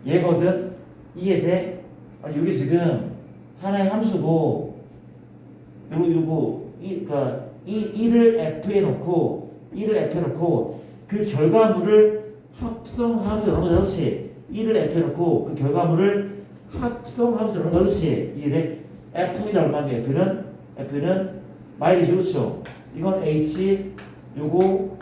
얘거든. 이해돼? 아니 이게 지금 하나의 함수고 요거 그러니까 1을 f에 놓고 그 결과물을 합성함수 넣는 거지. 그렇지? 1을 f에 놓고 그 결과물을 합성함수 넣는 거지. 이해돼? f1이 얼마인데? f는 마일이죠. 그렇죠? 이건 h 요거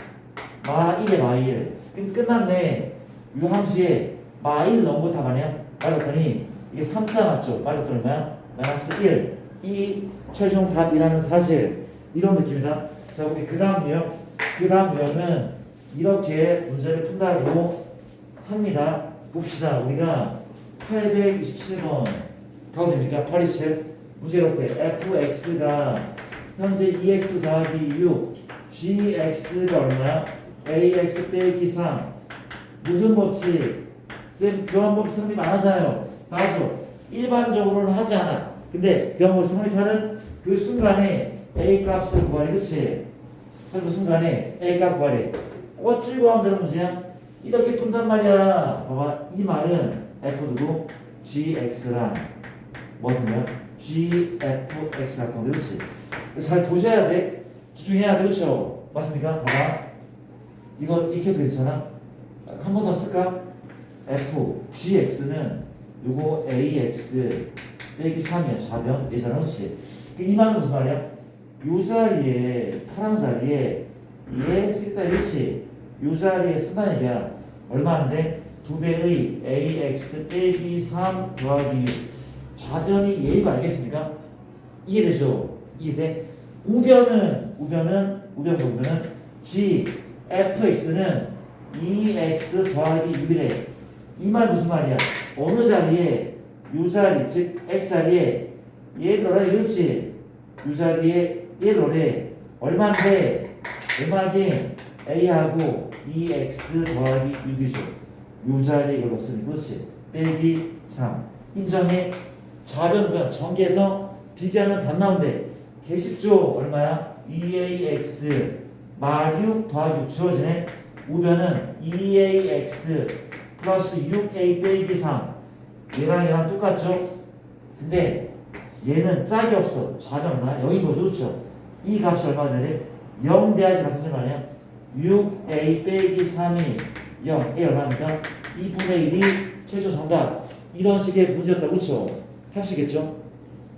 마1에 마1. 그럼 끝났네. 이 함수에 마1 넣은 거 답 아니야? 말했더니 이게 3자 맞죠? 말했더니 얼마야? 마이너스 1. 이 최종 답이라는 사실. 이런 느낌이다. 자, 우리 그 다음 유형은 이렇게 문제를 푼다고 합니다. 봅시다. 우리가 827번 가도 됩니까? 827 문제 이렇게 fx가 현재 2x 더하기 6 gx가 얼마야? ax 빼기 3 무슨 법칙? 쌤 교환법칙 성립 안 하잖아요. 맞죠? 일반적으로는 하지 않아. 근데 교환법칙 성립하는 그 순간에 a 값을 구하래. 그치? 그 순간에 a 값 구하래. 어찌 구하면 되는 문제야? 이렇게 푼단 말이야. 봐봐. 이 말은 f 누구? gx랑 뭐든요? gfx 같은 거. 그렇지? 잘 보셔야 돼. 집중해야 돼. 그렇죠? 맞습니까? 봐봐. 이거 이렇게 해도 괜찮아? 한 번 더 쓸까? f gx는 요거 ax 빼기 3이야. 좌변. 예잖아. 그렇지? 이 말은 무슨 말이야? 요 자리에 파란 자리에 얘 쓰겠다. 그렇지? 요 자리에 쓴다는 얘기야. 얼마인데? 2배의 ax 빼기 3 더하기 6. 좌변이 얘인 거 알겠습니까? 이해되죠? 이해돼? 우변은 g fx는 2x 더하기 6이래. 이 말 무슨 말이야? 어느 자리에 요 자리 즉 x 자리에 얘 넣어라 이렇지. 요 자리에 얘 넣으래. 얼마인데 음악이 a하고 2x 더하기 6이죠. 요 자리에 이걸 넣었으니 그렇지. 빼기 3. 인정해. 좌변과 전개해서 비교하면 답 나온대. 개십조 얼마야? 2ax 마6 더하기 6 주어지네. 우변은 2ax 플러스 6a 빼기 3. 얘랑 똑같죠? 근데 얘는 짝이 없어. 좌변 얼마야? 0인 거죠. 그렇죠? 이 값이 얼마나 되래? 0 돼야지 같은 거 아니야? 6a 빼기 3이 0. a 얼마입니까? 2분의 1이 최종 정답. 이런 식의 문제였다. 그렇죠? 하시겠죠?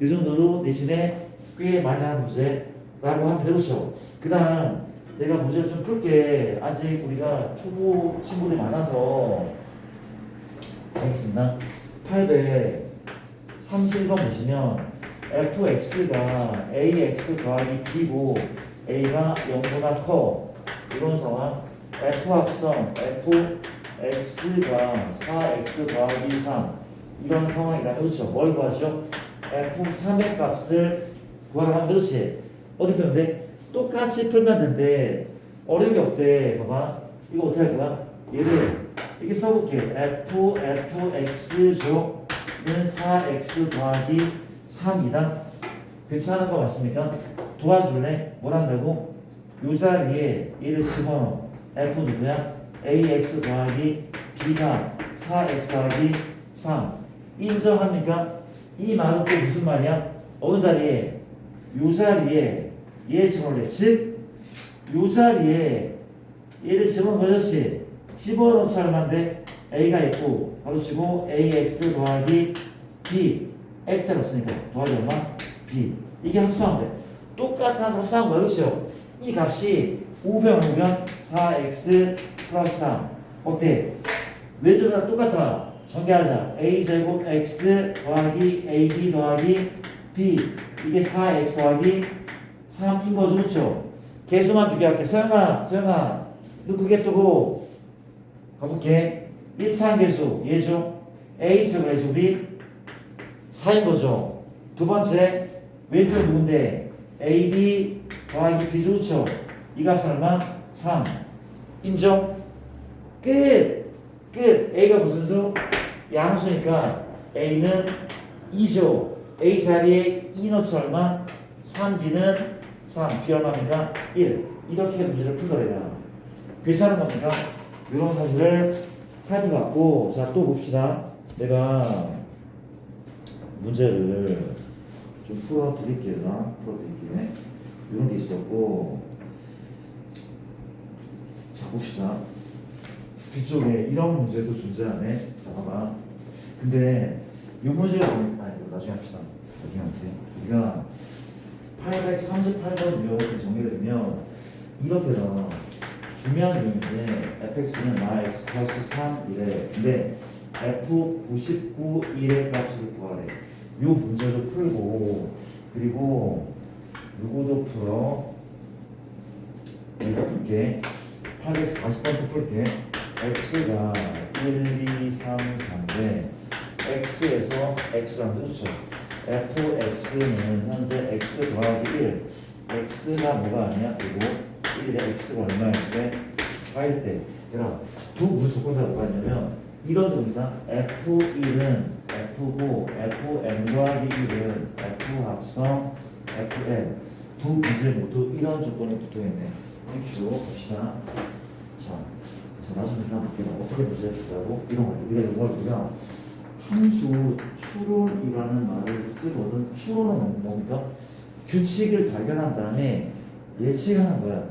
이 정도도 대신에 꽤 많이 하는 문제라고 합니다. 그렇죠? 그 다음 내가 문제를 좀 풀게. 아직 우리가 초보 친구들이 많아서 알겠습니다. 830번 보시면 fx가 ax 더하기 b고 a가 0보다 커. 이런 상황. f 합성 fx가 4x 더하기 3 이런 상황이라면 그렇죠. 뭘 구하죠? f3의 값을 구하라면 그렇지. 어떻게 풀면 돼? 똑같이 풀면 된대. 어려운 게 없대. 봐봐. 이거 어떻게 할 거야? 얘를 이렇게 써볼게. fx조는 4x 더하기 3이다. 괜찮은 거 맞습니까? 도와줄래? 뭘 한다고? 요 자리에 얘를 집어넣어. f 누구야? ax 더하기 b가 4x 더하기 3. 인정합니까? 이 말은 또 무슨 말이야? 어느 자리에? 요 자리에 얘 집어넣래. 즉, 요 자리에 얘를 집어넣은 것이 집어넣자 얼마인데 a가 있고 바로 치고 ax 더하기 b x자가 없으니까 더하기 얼마? b. 이게 합수한 거야. 똑같은 합수한 거야. 그렇죠? 이 값이 우변 4x 플러스 3 어때? 외조가 똑같아. 전개하자. a제곱 x 더하기 ab 더하기 b 이게 4x 더하기 3인 거죠. 그렇죠? 개수만 비교할게. 서영아 너 그게 뜨고 가볼게. 1차 개수 얘죠. a제곱 a제곱이 4인 거죠. 두 번째 왼쪽 누군데 ab 더하기 b 좋죠. 이 값은 얼마? 3. 인정? 끝. a가 무슨 수? 양수니까 a는 2죠. a 자리에 2 넣지 얼마? 3, b는 3, b 얼마입니까? 1. 이렇게 문제를 풀더래요. 괜찮은 겁니까? 이런 사실을 살펴봤고, 자, 또 봅시다. 내가 문제를 좀 풀어드릴게요. 이런 게 있었고, 자, 봅시다. 뒤쪽에 이런 문제도 존재하네. 자, 봐봐. 근데 이 문제를 보니까, 이거 나중에 합시다. 우리가 838번 유형을 정리해드리면 이렇게요. 중요한 유형인데 fx는 x 플러스 3이래. 근데 f99 1의 값을 구하래. 이 문제도 풀고 그리고 요거도 풀어. 이거 풀게. 840번도 풀게. x가 1, 2, 3, 4인데 x에서 x라는 그렇죠. fx는 현재 x 더하기 1 x가 뭐가 아니야? 그리고 1에 x가 얼마인데 4일 때 얘들아 두 무조건사가 뭐가 있냐면 이런 조입니다. f1은 f고 fm 더하기 1은 f 합성 fn 두 문제 모두 이런 조건이 붙어있네. 땡큐 봅시다. 자 나중에 볼게요. 어떻게 문제를 풀라고 이런 거 우리가 이걸 우리가 함수 추론이라는 말을 쓰거든. 추론은 뭡니까? 규칙을 발견한 다음에 예측하는 거야.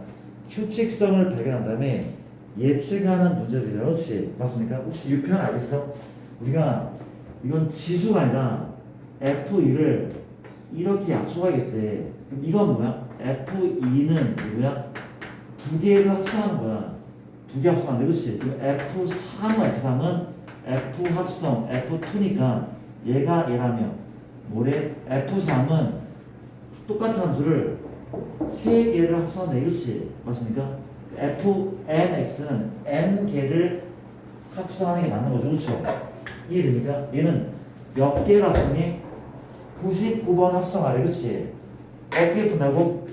규칙성을 발견한 다음에 예측하는 문제들이잖아. 그렇지? 맞습니까? 혹시 이 표현 알겠어? 우리가 이건 지수가 아니라 F2를 이렇게 약속하겠대. 그럼 이건 뭐야? F2는 누구야? 두 개를 합성하는 거야. 두 개 합성하는데, 그렇지? 그럼 F3은 F 합성 F2니까 얘가 얘라며 뭐래? F3은 똑같은 함수를 세 개를 합성한다 이것이 맞습니까? fnx는 n 개를 합성하는 게 맞는 거죠, 그렇죠? 이해됩니까? 얘는 몇 개를 합성해? 99번 합성하래, 그렇지? 어떻게 푼다고?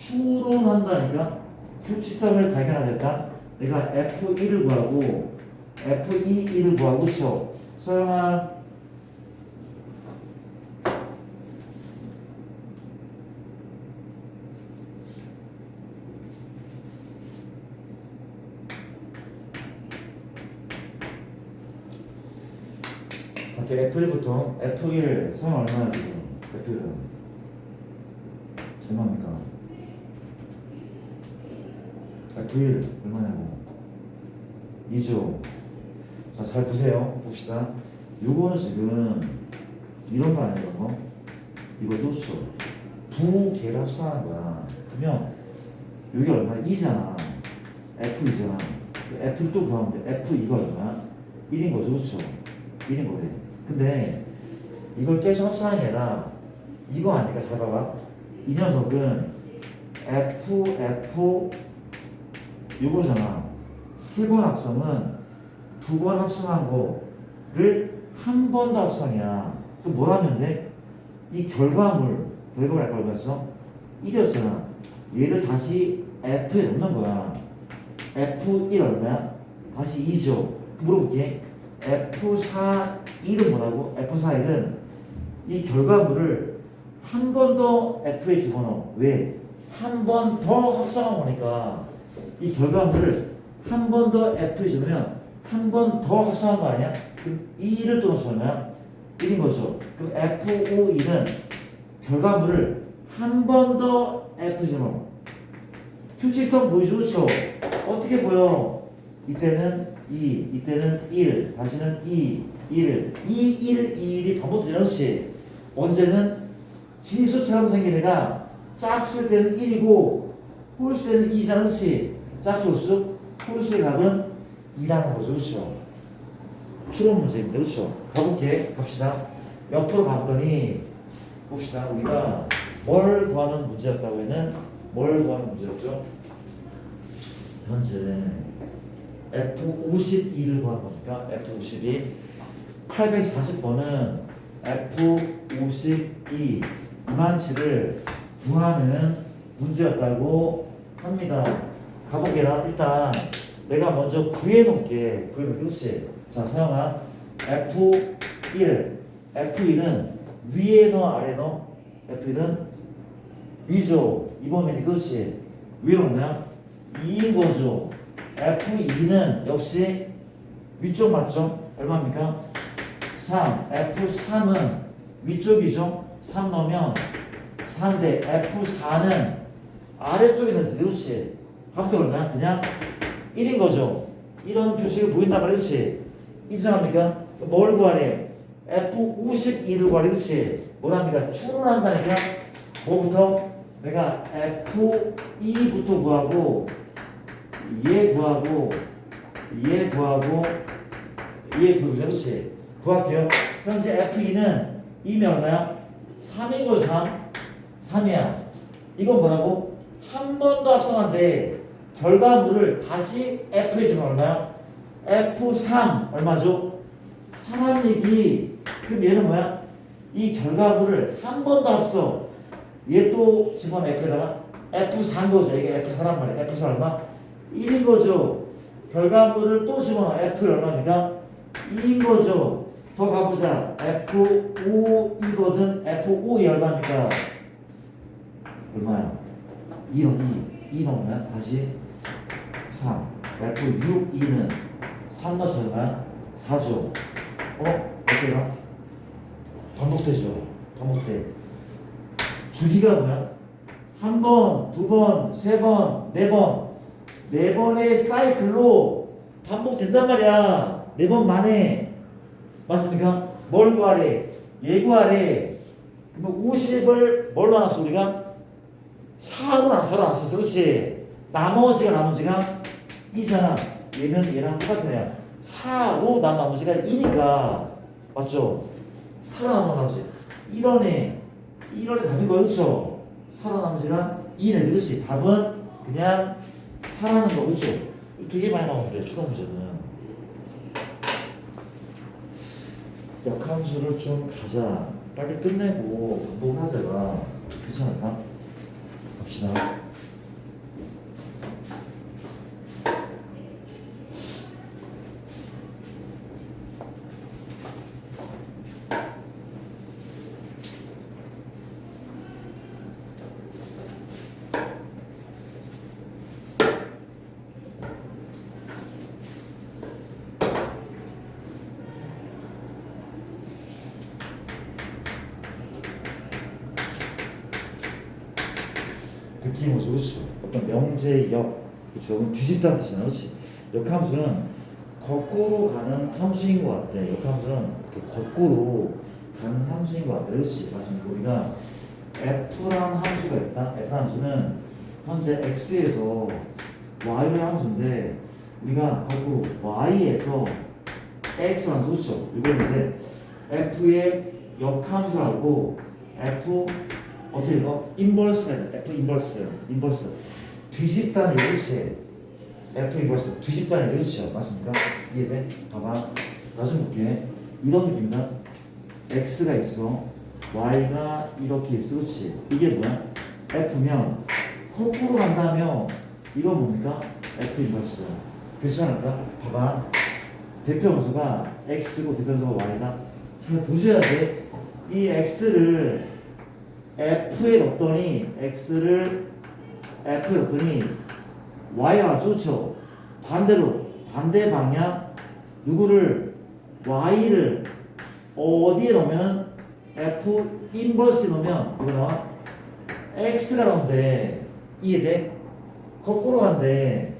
추론한다니까? 규칙성을 발견하겠다. 내가 F1을 구하고 F2를 구하고, 그렇죠? 서영아, 이렇게 F1부터 F1 서영 얼마나 지금? F1은 얼마입니까? F1 얼마냐고? 2죠. 자, 잘 보세요. 봅시다. 요거는 지금 이런 거 아니에요, 이런 거? 이거 좋죠. 두 개를 합성하는 거야. 그러면 여기 얼마? 2잖아. F2잖아. F를 또 구하면 돼. F2가 얼마? 1인 거죠, 그렇죠? 1인 거래. 근데 이걸 계속 합성하는 게 아니라 이거 아니까 잘 봐봐. 이 녀석은 F 요거잖아. 세 번 합성은 두 번 합성한 거를 한 번 더 합성이야. 그럼 뭘 하면 돼? 이 결과물 아까 얼마였어? 1이었잖아. 얘를 다시 F에 넣는 거야. F1 얼마야? 다시 2죠. 물어볼게. F4 1은 뭐라고? F4 1은 이 결과물을 한 번 더 F에 집어넣어. 왜? 한 번 더 합성한 거니까 이 결과물을 한 번 더 F에 집으면 한 번 더 합성한 거 아니야? 그럼 2를 또 넣어서 얼마야? 1인 거죠. 그럼 F52는 결과물을 한 번 더 F에 집어넣어. 규칙성 보이죠? 그렇죠? 어떻게 보여? 이때는 2, 이때는 1, 다시는 2, 1, 2, 1, 2, 1이 반복되잖아, 그렇지? 언제는 지수처럼 생긴 애가 짝수일 때는 1이고 홀수일 때는 2잖아, 그렇지? 짝수 홀수, 홀수의 값은 2라는 거죠, 그렇죠? 추론 문제입니다, 그렇죠? 가볼게, 갑시다. 옆으로 갔더니 봅시다. 우리가 뭘 구하는 문제였다고 했는 뭘 구하는 문제였죠? 현재 F52를 구하는 거니까 F52 840번은 F52 이만치를 구하는 문제였다고 합니다. 가보게라. 일단 내가 먼저 구해놓을게. 그렇지? 자, 서영아 F1은 위에 넣어 아래 넣어? F1은 위죠. 이번에는 그렇지. 위에 오면 2인 거죠. F2는 역시 위쪽 맞죠? 얼마입니까? 3. F3은 위쪽이죠? 3 넣으면 4인데 F4는 아래쪽에 있는데 그렇지? 합도 얼마야? 그냥 1인 거죠? 이런 표식을 보인단 말이지? 인정합니까? 뭘 구하래? F52를 구하래, 그렇지? 뭐랍니까? 추론한다니까? 뭐부터? 내가 F2부터 구하고 얘 구하고 얘 구하고 얘 구하고 그렇지? 구할게요. 현재 F2는 2면 얼마야? 3인 거 3이야. 이건 뭐라고? 한 번 더 합성한데 결과물을 다시 F에 주면 얼마야? F3 얼마죠? 3한 얘기. 그럼 얘는 뭐야? 이 결과물을 한 번 더 합성. 얘 또 집어넣어 F에다가 F4인 거죠. 이게 F4란 말이야. F4 얼마? 1인 거죠. 결과물을 또 집어넣어. F 얼마입니까? 2인 거죠. 더 가보자. F5이거든. F5이 얼마입니까? 얼마야? 2 넣으면 다시 3. F6 2는 3 넣어서 얼마야? 4죠. 어때요? 반복되죠. 반복돼. 주기가 뭐야? 한 번, 두 번, 세 번, 네 번. 네 번의 사이클로 반복된단 말이야. 네 번 만에. 맞습니까? 뭘 구하래? 얘 구하래. 그러면 50을 뭘로 나눴어, 우리가? 4로 나눴어. 그렇지? 나머지가 2잖아. 얘는 얘랑 똑같은 애야. 4로 나머지가 2니까. 맞죠? 4로 나머지. 이런 애 답인 거야, 그렇죠? 4로 나머지가 이네 그렇지. 답은 그냥 4라는 거 그렇죠? 되게 많이 나오는데 추론 문제는 역함수를 좀 가자. 빨리 끝내고 운동하자가 괜찮을까? 갑시다. 느낌이 오죠, 그렇죠? 어떤 명제역, 그렇죠? 뒤집다는 뜻이잖아, 그렇지? 역함수는 거꾸로 가는 함수인 것 같아. 역함수는 이렇게 거꾸로 가는 함수인 것 같아, 그렇지? 맞습니다. 우리가 F라는 함수가 있다. F라는 함수는 현재 X에서 Y의 함수인데 우리가 거꾸로 Y에서 X라는 그렇죠? 이걸 이제 F의 역함수라고 F 어떻게 읽어? 인버스가 돼. F 인버스 뒤집다는 얘기지. F 인버스 뒤집다는 얘기죠. 맞습니까? 이해돼? 봐봐 다시 볼게. 이런 느낌이다. X가 있어, Y가 이렇게 있어, 그렇지? 이게 뭐야? F면 거꾸로 간다면 이건 뭡니까? F 인버스. 괜찮을까? 봐봐 대표함수가 X고 대표함수가 Y다. 잘 보셔야 돼. 이 X를 F에 넣었더니 X를 F에 넣었더니 Y가 좋죠. 반대로 반대 방향 누구를 Y를 어디에 넣으면 F 인버스에 넣으면 이거 나와 X가 나온대. 이해돼? 거꾸로 간대.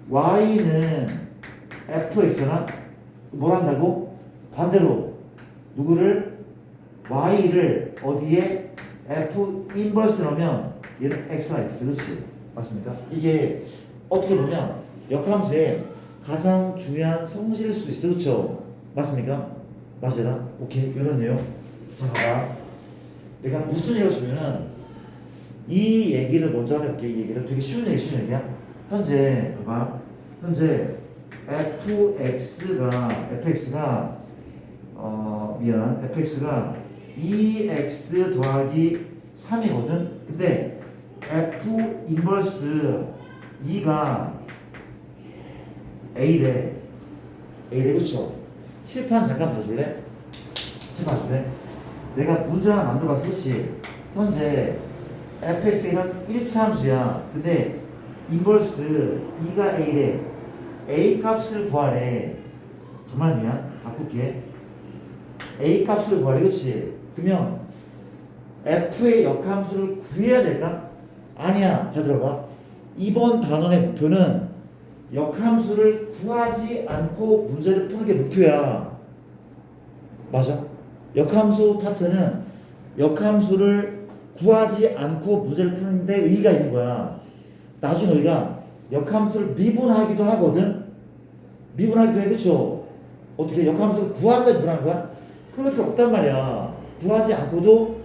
Y는 Fx나 뭘 한다고? 반대로 누구를 Y를 어디에 F 인버스 넣으면 얘는 X가 X. 그렇지? 맞습니까? 이게 어떻게 보면 역함수의 가장 중요한 성질일 수도 있어. 그렇죠? 맞습니까? 맞아요? 오케이. 이런 내용. 자, 봐봐. 내가 무슨 얘기를 주면은 이 얘기를 먼저 해볼게. 이 얘기를 되게 쉬운 얘기야. 현재 봐봐. 현재 fx가 fx가 2x 더하기 3이거든. 근데 f 인버스 2가 a래. 그쵸? 칠판 잠깐 봐줄래? 봐줄래? 내가 문제 하나 만들어봤어. 그렇지? 현재 fx는 1차 함수야. 근데 인버스 2가 a래. a 값을 구하래. 정말 미안. 바꿀게. a 값을 구하래. 그렇지? 그러면 f의 역함수를 구해야 될까? 아니야. 자, 들어봐. 이번 단원의 목표는 역함수를 구하지 않고 문제를 푸는 게 목표야. 맞아? 역함수 파트는 역함수를 구하지 않고 문제를 푸는 데 의의가 있는 거야. 나중에 우리가 역함수를 미분하기도 하거든. 미분하기도 해. 그쵸? 어떻게 역함수를 구하는데 미분하는 거야? 그럴 필요 없단 말이야. 구하지 않고도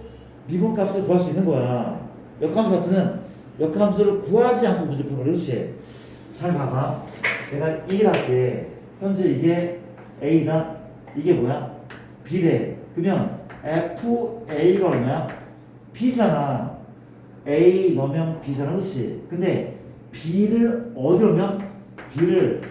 미분값을 구할 수 있는 거야. 역함수 파트는 역함수를 구하지 않고 문제 푸는 거야. 그렇지? 잘 봐봐. 내가 1 할게. 현재 이게 A다. 이게 뭐야? B래. 그러면 FA가 얼마야? B잖아. A 넣으면 B잖아. 그렇지? 근데 B를 어디 넣으면? B를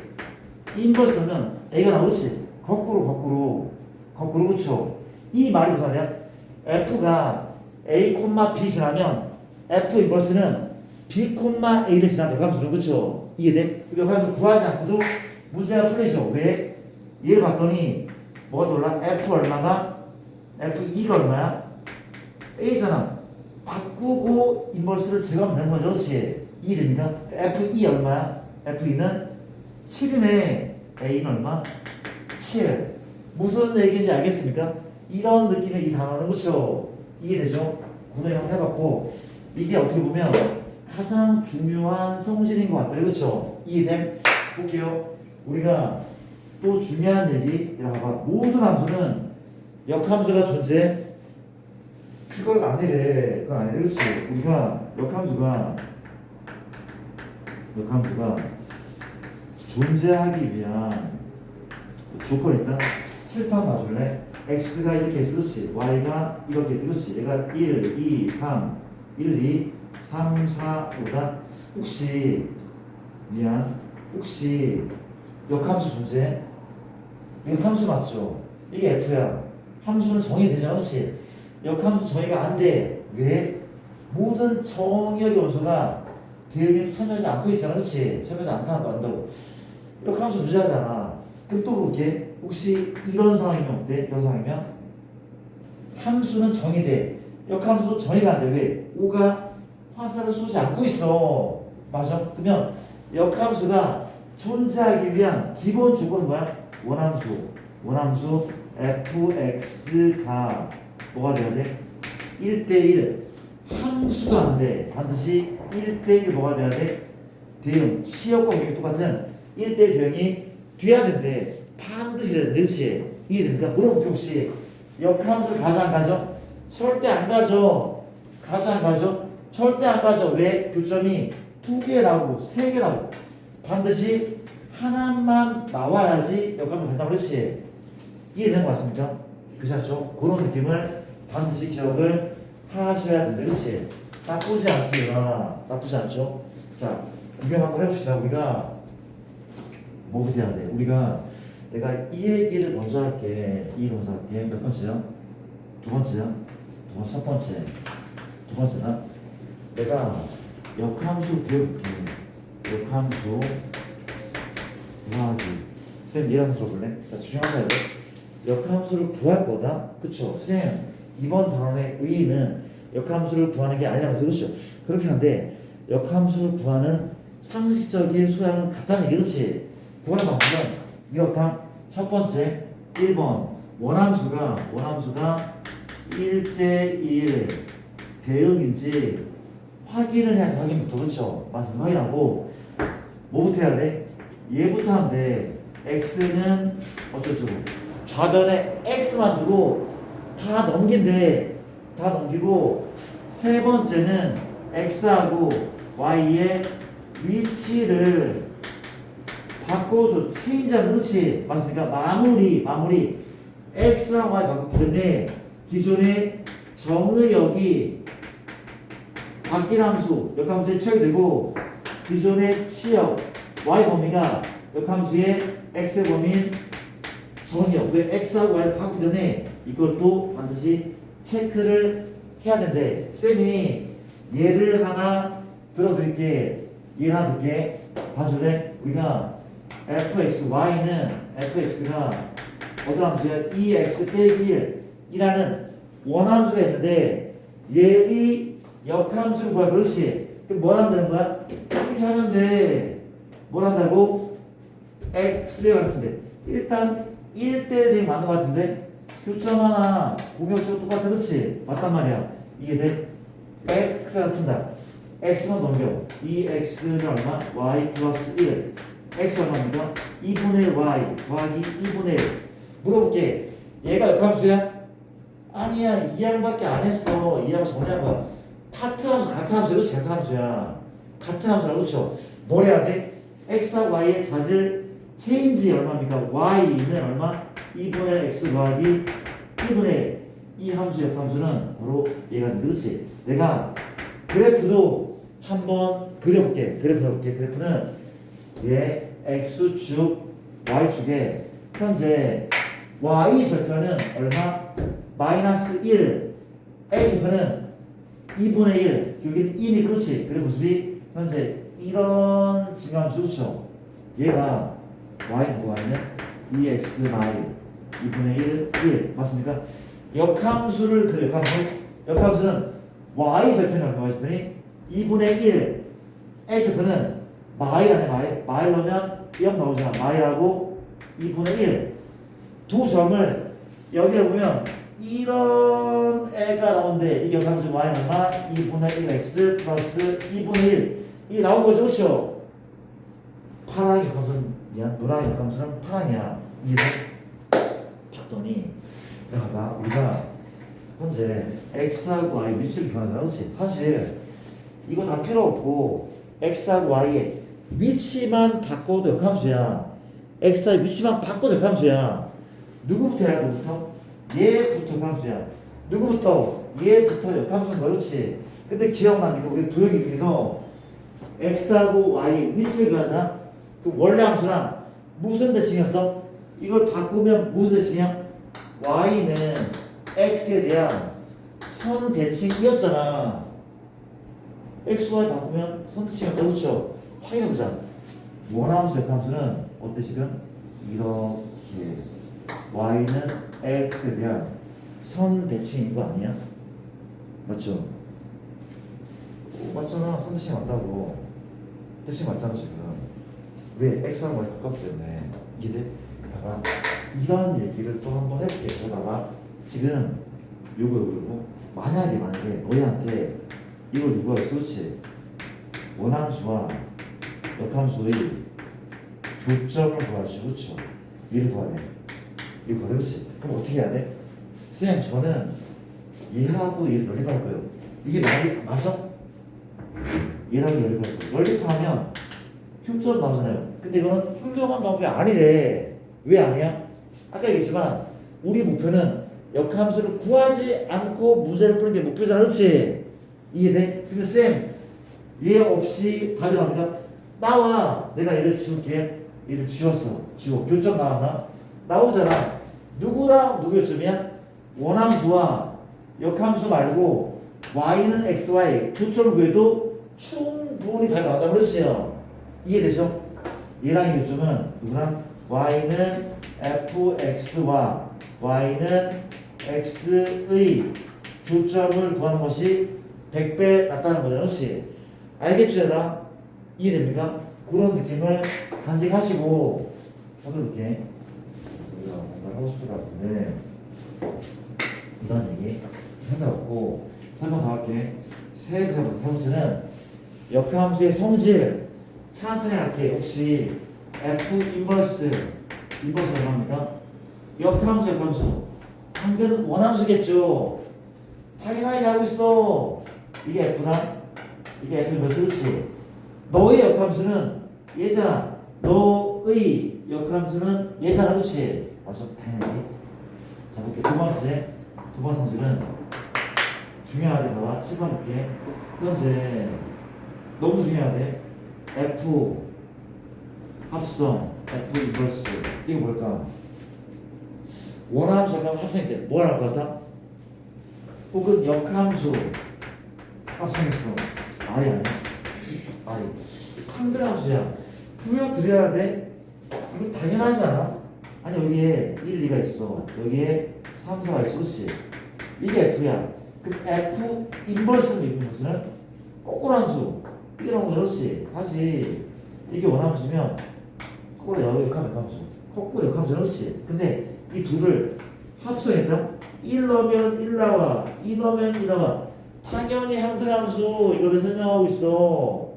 인버스 넣으면 A가 나오지? 거꾸로 그쵸? 이 말이 무슨 말이야? F가 A, B 지나면 F 인버스는 B, A를 지나는 역함수는. 그쵸? 이해돼? 역함수 구하지 않고도 문제가 풀리죠. 왜? 얘를 봤더니 뭐가 돌라? F 얼마가? F2가 얼마야? A잖아. 바꾸고 인버스를 제거하면 되는 거죠. 그렇지? 이해됩니까? F2 얼마야? F2는 7이네. A는 얼마? 7. 무슨 얘기인지 알겠습니까? 이런 느낌의 이 단어는. 그렇죠? 이해되죠? 고등이 한번 해봤고 이게 어떻게 보면 가장 중요한 성질인 것 같아요. 그렇죠? 이해됨? 볼게요. 우리가 또 중요한 얘기. 이라 봐봐. 모든 함수는 역함수가 존재해. 그건 아니래. 그건 아니래. 그렇지. 우리가 역함수가 존재하기 위한 조건 일단 칠판 봐줄래? x가 이렇게 있어. 그렇지. y가 이렇게 있어. 그렇지. 얘가 1, 2, 3, 1, 2, 3, 4, 5다. 혹시 역함수 존재? 이거 함수 맞죠? 이게 f야. 함수는 정의되잖아. 그렇지? 역함수 정의가 안 돼. 왜? 모든 정의역의 원소가 대응에 참여하지 않고 있잖아. 그렇지? 참여하지 않다고. 역함수 존재하잖아. 그럼 또 볼게. 혹시 이런 상황이면 어때? 이런 상황이면 함수는 정의돼. 역함수도 정의가 안 돼. 왜? O가 화살을 쏘지 않고 있어. 맞아? 그러면 역함수가 존재하기 위한 기본 조건은 뭐야? 원함수 fx가 뭐가 돼야 돼? 1대1 함수가 안 돼. 반드시 1대1 뭐가 돼야 돼? 대응. 치역과 공격 똑같은 1대1 대응이 돼야 된대. 반드시 돼야 돼. 그렇지? 이해됩니까? 물어볼게. 혹시 역함수를 가져 안 가져? 절대 안 가져. 가져 안 가져? 절대 안 가져. 왜? 교점이 2개라고 3개라고. 반드시 하나만 나와야지 역함수 간다고 그렇지? 이해되는 거 맞습니까? 그렇죠? 그런 느낌을 반드시 기억을 하셔야 된다. 그렇지? 나쁘지 않지만 나쁘지 않죠? 자, 구경 한번 해봅시다. 우리가 뭐부터 해야 돼? 내가 이 얘기를 먼저 할게. 몇 번째야? 두 번째야? 첫 번째나? 내가 역함수 구해볼게. 역함수 구하기. 쌤 얘랑 들어볼래? 자, 집중하자. 역함수를 구할 거다? 그쵸? 쌤 이번 단원의 의의는 역함수를 구하는 게 아니라면서. 그렇죠? 그렇게 한데 역함수를 구하는 상식적인 소양은 같다는 얘기. 그렇지? 구하는 방법은 이렇다. 첫 번째 1번 원함수가 1대1 대응인지 확인을 해야 돼. 확인부터. 그렇죠? 맞습니다. 확인하고 뭐부터 해야 돼? 얘부터 하는데 x는 어쩌고 좌변에 x만 두고 다 넘기고 세 번째는 x하고 y의 위치를 바꿔줘. 체인지하면 그렇지? 맞습니까? 마무리 x랑 y 바꾸는데 기존의 정의역이 바뀐 함수 역함수에 치역이 되고 기존의 치역 y 범위가 역함수의 x의 범위인 정의역. 왜 x하고 y를 바꾸기 전에 이것도 반드시 체크를 해야 된대. 쌤이 예를 하나 들어드릴게. 봐줄래? 우리가 fx가 어떤 함수야? 2x 빼기 1이라는 원함수가 있는데 얘의 역함수를 구하면 그렇지. 그럼 뭘 하면 되는 거야? 이렇게 하면 돼. 뭘 한다고? x에 같은데 일단 1대1 대응 맞는 것 같은데 교점 하나 공역수가 똑같아. 그렇지? 맞단 말이야. 이게 돼? x가 푼다. x만 넘겨. 2x는 얼마? y 플러스 1. x 얼마입니까? 2분의 1 y 더하기 2분의 1. 물어볼게. 얘가 역함수야? 아니야. 2항밖에 안 했어. 2항 정리한 거야. 같은 함수. 그렇지? 같은 함수야. 같은 함수라. 그렇죠? 뭘 해야 돼? x하고 y의 자리를 체인지 얼마입니까? y는 얼마? 2분의 x 더하기 1분의 1. 이 함수 역함수는 바로 얘가 그렇지? 내가 그래프도 한번 그려볼게. 그래프는 얘 x축 y축에 현재 y절편은 얼마? 마이너스 1. x절편은 2분의 1. 여기는 2니 그렇지? 그래 모습이 현재 이런 증함수. 그렇죠? 얘가 y 뭐하면 2x 마이 2분의 1 맞습니까? 역함수를 그래. 역함수는 y절편이 얼마? y절편이 2분의 1. x절편은 마일 넣으면 0 나오잖아. 마일하고 2분의 1. 두 점을 여기에 보면 이런 애가 나오는데 이 역함수 y는 얼마? 2분의 1x 플러스 2분의 1. 이게 나온 거죠. 그렇죠? 파랑 역함수는 노랑 역함수는 파랑이야. 이게 봤더니 봐봐. 우리가 현재 x하고 y 위치를 교환하잖아, 그렇지? 사실 이거 다 필요 없고 x하고 y의 위치만 바꿔도 역함수야. x의 위치만 바꿔도 역함수야. 누구부터 해야 누구부터? 얘부터 역함수야. 누구부터? 얘부터 역함수인 거야, 그렇지? 근데 기억나, 이거 우리 도형이 그래서 x하고 y의 위치를 교환하잖아. 그 원래 함수랑 무슨 대칭이었어? 이걸 바꾸면 무슨 대칭이야? y는 x에 대한 선 대칭이었잖아. x, y 바꾸면 선 대칭이었다, 그렇죠? 확인해보자. 원함수, 역함수는 어때 지금? 이렇게 y는 x에 대한 선 대칭인 거 아니야? 맞죠? 맞잖아. 선 대칭 맞다고. 대칭 맞잖아 지금. 왜 x랑 y 가깝기 때문에 이게 봐봐. 이런 얘기를 또 한번 해볼게. 봐봐. 지금 요거 만약에 너희한테 이걸 누가 그렇지? 원함수와 역함수의 교점을 구하시오, 그렇죠? 얘를 구하네. 이거 구하네, 그렇지? 그럼 어떻게 해야 돼? 쌤, 저는 얘하고 얘를 연립할 거예요. 이게 말이 맞아? 얘랑 얘를 연립할 거예요. 연립하면 교점 나오잖아요. 근데 이거는 훌륭한 방법이 아니래. 왜 아니야? 아까 얘기했지만 우리 목표는 역함수를 구하지 않고 문제를 푸는 게 목표잖아, 그렇지? 이해돼? 근데 쌤, 얘 없이 답이 나옵니까? 나와. 내가 얘를 지울게. 얘를 지웠어. 지워. 교점 나왔나? 나오잖아. 누구랑 누구 교점이야? 원함수와 역함수 말고 y는 xy 교점을 구해도 충분히 답이 나온다 그랬어요. 이해되죠? 얘랑 이 교점은 누구랑? y는 fx와 y는 x의 교점을 구하는 것이 100배 낫다는 거잖아, 그렇지? 알겠죠, 얘들아? 이해됩니까? 그런 느낌을 간직하시고 해볼게. 우리가 뭔가 하고 싶을 것 같은데 이런 얘기 해놓고 설명 더 할게. 세 번째는 역함수의 성질 천천히 할게. 혹시 f 인버스 얼마입니까? 역함수 당근 원함수겠죠. 당연하게 하고 있어. 이게 f랑 이게 f 인버스, 그렇지? 너의 역함수는 얘잖아. 너의 역함수는 얘잖아, 그렇지? 맞아, 당연히. 자, 볼게. 두 번째 성질은 중요하대. 봐봐. 7번 볼게. 현재 너무 중요하대. f 합성, f 인버스. 이거 뭘까? 원함수, 역함수 합성일 때 뭘 할 것 같아? 혹은 역함수 합성했어. R이 아니야? R이. 상대함수야. 보여드려야 돼? 이거 당연하지 않아? 아니, 여기에 1, 2가 있어. 여기에 3, 4가 있어. 그렇지? 이게 F야. 그 F 인버스는 인버스는 거꾸로 함수. 이런 거 그렇지? 다시 이게 원함수면 거꾸로 역함수. 거꾸로 역함수, 그렇지? 근데 이 둘을 합성했다? 1 넣으면 1 나와. 2 넣으면 2 나와. 당연히 항등함수 이거를 설명하고 있어.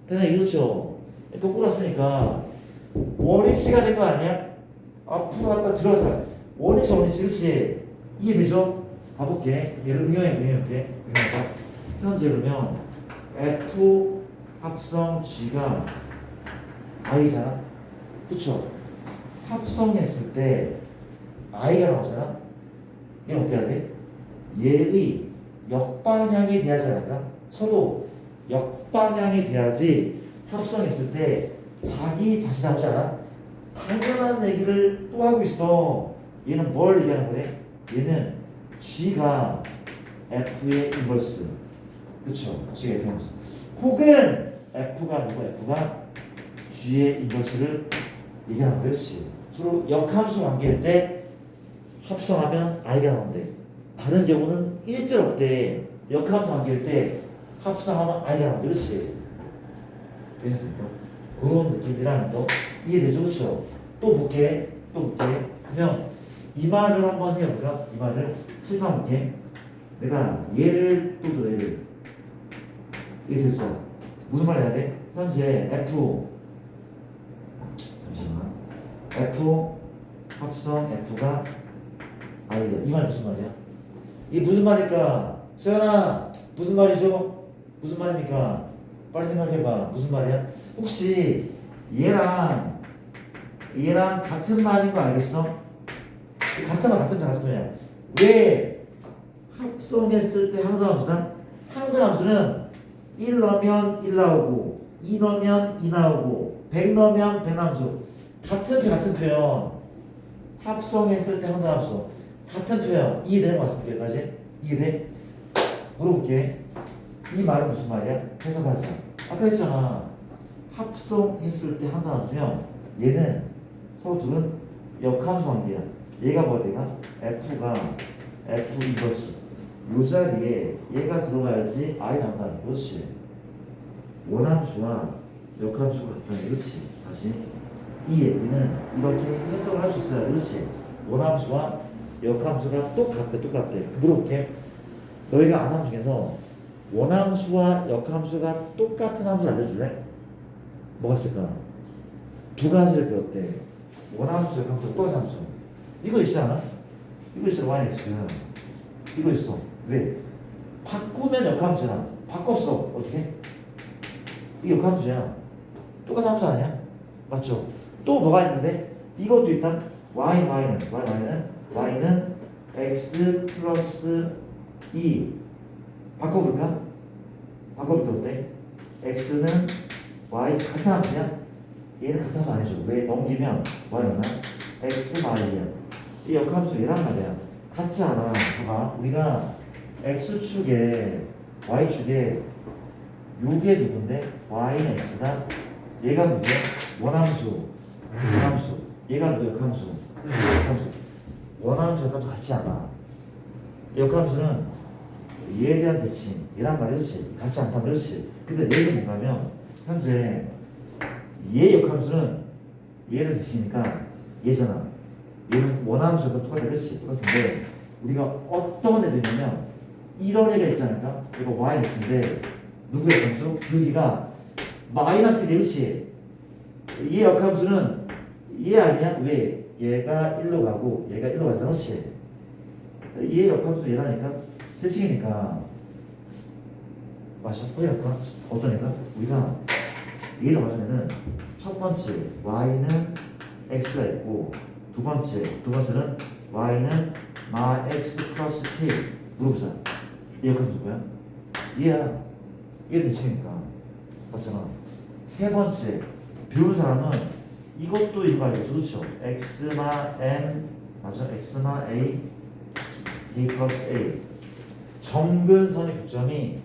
당연히 이렇죠. 거꾸로 왔으니까 원위치가 된 거 아니야? 앞으로 갔다 들어가서 원위치, 그렇지? 이해되죠? 가볼게. 얘를 응용해볼게. 현재 그러면 F 합성 G가 I잖아. 그쵸? 합성했을 때 I가 나오잖아. 얘는 어떻게 해야 돼? 얘의 역방향이 돼야지 않을까? 서로 역방향이 돼야지 합성했을 때 자기 자신 나오지 않아? 당연한 얘기를 또 하고 있어. 얘는 뭘 얘기하는 거래? 얘는 G가 F의 인버스. 그쵸? G가 F의 인버스. 혹은 F가 누구? F가 G의 인버스를 얘기하는 거야. 그렇지? 서로 역함수 관계일 때 합성하면 I가 나온대. 다른 경우는 일절 없대. 역함수 관계일 때 합성하면 I가 나온대. 그렇지? 됐습니까? 그런 느낌이라는 거 이해되죠? 그렇죠? 또 볼게. 그러면 이 말을 한번 해볼까? 이 말을 칠판볼게. 내가 얘를 또 얘를 이해됐어? 무슨 말 해야 돼? 현재 F 잠시만 F 합성 F가 I야. 이 말 무슨 말이야? 이게 무슨 말일까? 소연아, 무슨 말이죠? 무슨 말입니까? 빨리 생각해봐. 무슨 말이야? 혹시 얘랑 같은 말인 거 알겠어? 같은 말 같은 소리야. 왜 합성했을 때 항등함수다? 항등함수는 1 넣으면 1 나오고 2 넣으면 2 나오고 100 넣으면 100 함수. 같은 표현. 합성했을 때 항등함수. 같은 표현. 이해되는 거 같습니까? 여기까지? 이해돼? 물어볼게. 이 말은 무슨 말이야? 해석하자. 아까 했잖아. 합성했을 때 항등함수면 얘는 서로 둘은 역함수 관계야. 얘가 뭐야? 얘가 F가 F 이버스. 요 자리에 얘가 들어가야지 I 나온다는 거지. 원함수와 역함수가 같다는 거지. 다시 이 얘기는 이렇게 해석을 할 수 있어야 그렇지. 원함수와 역함수가 똑같대. 물어볼게. 너희가 아는 함수 중에서 원함수와 역함수가 똑같은 함수를 알려줄래? 뭐가 있을까? 두 가지를 배웠대. 원함수, 역함수, 똑같은 함수. 이거 있지 않아? 이거 있어. yx. 이거 있어. 왜? 바꾸면 역함수야. 바꿨어. 어떻게? 이게 역함수야. 똑같은 함수 아니야? 맞죠? 또 뭐가 있는데? 이것도 있다. y는 x 플러스 2. 바꿔볼까? 어때? x는 y 같은 함수야? 얘는 같은 함수 아니죠. 왜? 넘기면 y는 x 마이야. 이 역함수 얘란 말이야. 같지 않아. 봐봐. 우리가 x축에 y축에 요게 누군데? y는 x다. 얘가 누구야? 원함수. 얘가 누구? 역함수. 원함수 역함수 같지 않아. 역함수는 얘에 대한 대칭 얘란 말이지. 같지 않단 말이지. 근데 얘는 뭔가면 현재 얘 역함수는 얘를 대칭이니까 얘잖아. 얘는 원함수가 똑같아. 그렇지? 똑같은데 우리가 어떤 애들 있냐면 이런 애가 있지 않을까? 이거 yx인데 누구의 함수? 여기가 마이너스 1이지. 얘 역함수는 얘 아니야? 왜? 얘가 1로 가고 얘가 1로 가잖아. 그렇지? 얘 역함수 얘라니까 대칭이니까 맞아? 어디 갈까? 어떤 애가? 우리가 얘를 맞으면은 첫 번째 y는 x가 있고 두 번째는 y는 마 x 플러스 k. 물어보자. 얘 역함수 뭐야? 얘야. 얘 대칭이니까 맞잖아. 세 번째 배운 사람은 이것도 이거 알죠? 그렇죠? x마 m 맞아? x마 a d 플러스 a. 점근선의 교점이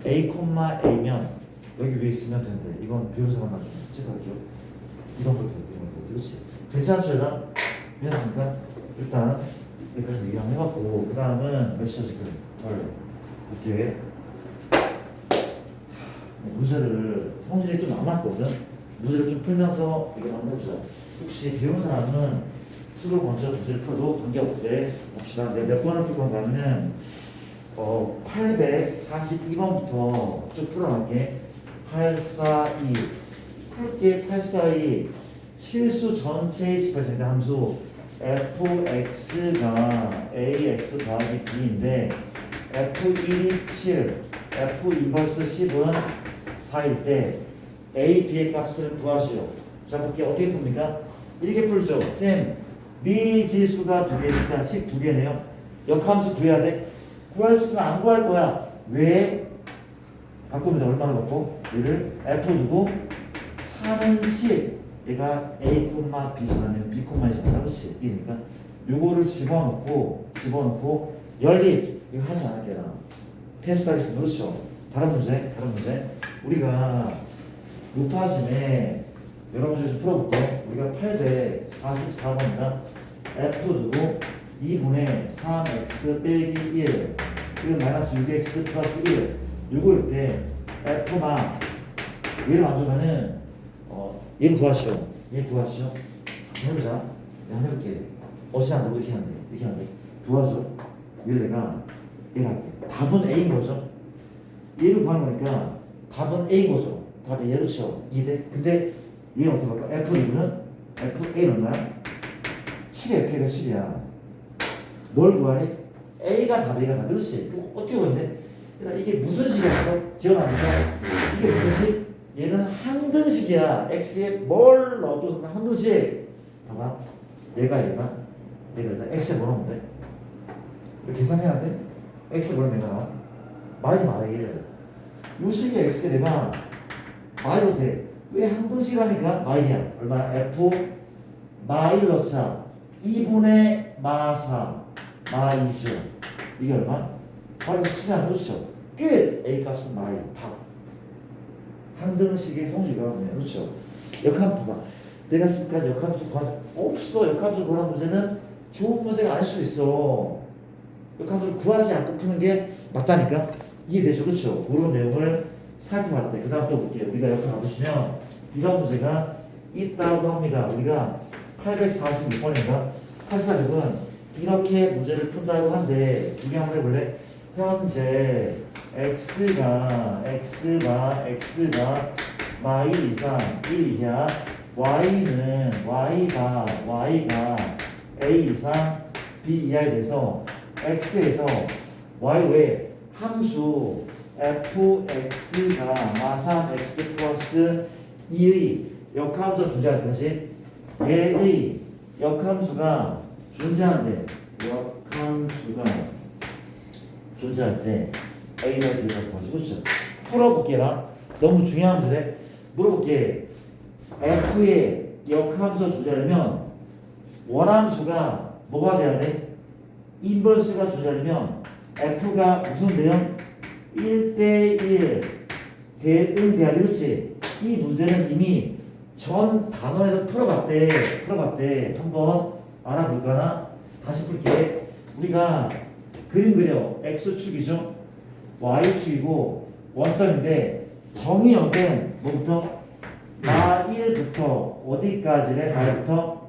a,a면 여기 위에 있으면 되는데 이건 배운 사람 나중에 체크할게요. 이런 걸 배워. 그렇지? 괜찮죠? 얘들아? 미안합니까? 일단 여기까지 얘기를 해봤고 그 다음은 몇 시죠 지금? 볼게. 문제를 성질이 좀 남았거든. 문제를 좀 풀면서 얘기를 한번 해보자. 혹시 배운 사람은 스스로 먼저 문제를 풀어도 관계없대. 봅시다. 내가 몇 번을 풀 건가 하면 842번부터 쭉 풀어갈게. 842 풀게. 842 실수 전체의 집합적인 함수 fx가 ax 더하기 b인데 f1이 7 f2 벌써 10은 4일 때 a, b의 값을 구하시오. 자 볼게요. 어떻게 풉니까? 이렇게 풀죠. 쌤 미지수가 두 개니까 식 두 개네요. 역함수 구해야 돼. 구할 수 있으면 안 구할 거야. 왜? 바꾸면 얼마나 넣고 얘를 f 두고 4는 10. 얘가 a, b 전하면 b, 2잖아. 그렇지? 이니까 요거를 집어넣고 연립. 이거 하지 않을게 나. 패스하겠습니다. 그렇죠? 다른 문제. 우리가 루파심에 여러 문제 좀 풀어볼게. 우리가 844번이다. f 두고 2분의 3x 빼기 1. 이건 마이너스 6x 플러스 1. 요거일 때 f만 얘를 만족하는 얘를 구하시오. 자, 해보자. 내가 해볼게. 어찌 한다고 이렇게 하는데. 구하죠. 얘를 할게. 답은 A인 거죠. 얘를 구하는 거니까 답은 A인 거죠. 답이 얘를 쳐. 이해돼? 근데 얘는 어떻게 볼까? F2는 FA는 얼마야? 7의 F가 10이야. 뭘 구하래? A가 답이가 그렇지. 그럼 어떻게 보는데? 일단 이게 무슨 식이었어? 지원합니까? 이게 무슨 식? 얘는 항등식이야. x에 뭘 넣어도 항등식. 봐봐. 얘가 일단 x에 뭐 넣으면 돼? 이거 계산해야 돼? x에 뭘 내가 마이 마일. 요 식의 x에 내가 마이로 돼. 왜 항등식이라니까? 마이야. 얼마나? f 마일 넣자. 2분의 마4 마2죠. 이게 얼마? 바로 수량 그렇죠. 끝. A 값은 마이 답. 항등식의 성질가 뭐냐? 그렇죠. 역함수 봐. 내가 지금까지 역함수 구한 없어. 역함수 구한 문제는 좋은 문제가 아닐 수 있어. 역함수를 구하지 않고 푸는 게 맞다니까. 이해되죠? 그렇죠. 그런 내용을 살펴봤을 때 그 다음 또 볼게요. 우리가 역함 가보시면 이런 문제가 있다고 합니다. 우리가 846번인가 846은 이렇게 문제를 푼다고 한데 두 개 한번 해볼래? 현재 x가 마이 이상 1 이하 y가 a 이상 b 이하에 대해서 x에서 y 외에 함수 fx가 마상 x 플러스 2의 역함수 존재할 것이 얘의 역함수가 존재할 때 A가 B가 뭐지? 그렇죠? 풀어볼게라. 너무 중요한 문제래. 물어볼게. F의 역함수 존재하려면 원함수가 뭐가 돼야 돼? 인버스가 존재하려면 F가 무슨 돼요? 1대1 대응돼야 돼. 그렇지? 이 문제는 이미 전 단원에서 풀어봤대. 한번 알아볼까나? 다시 풀게. 우리가 그림 그려. X축이죠? Y축이고 원점인데 정의 연된 뭐부터? 마 1부터 어디까지래? 말부터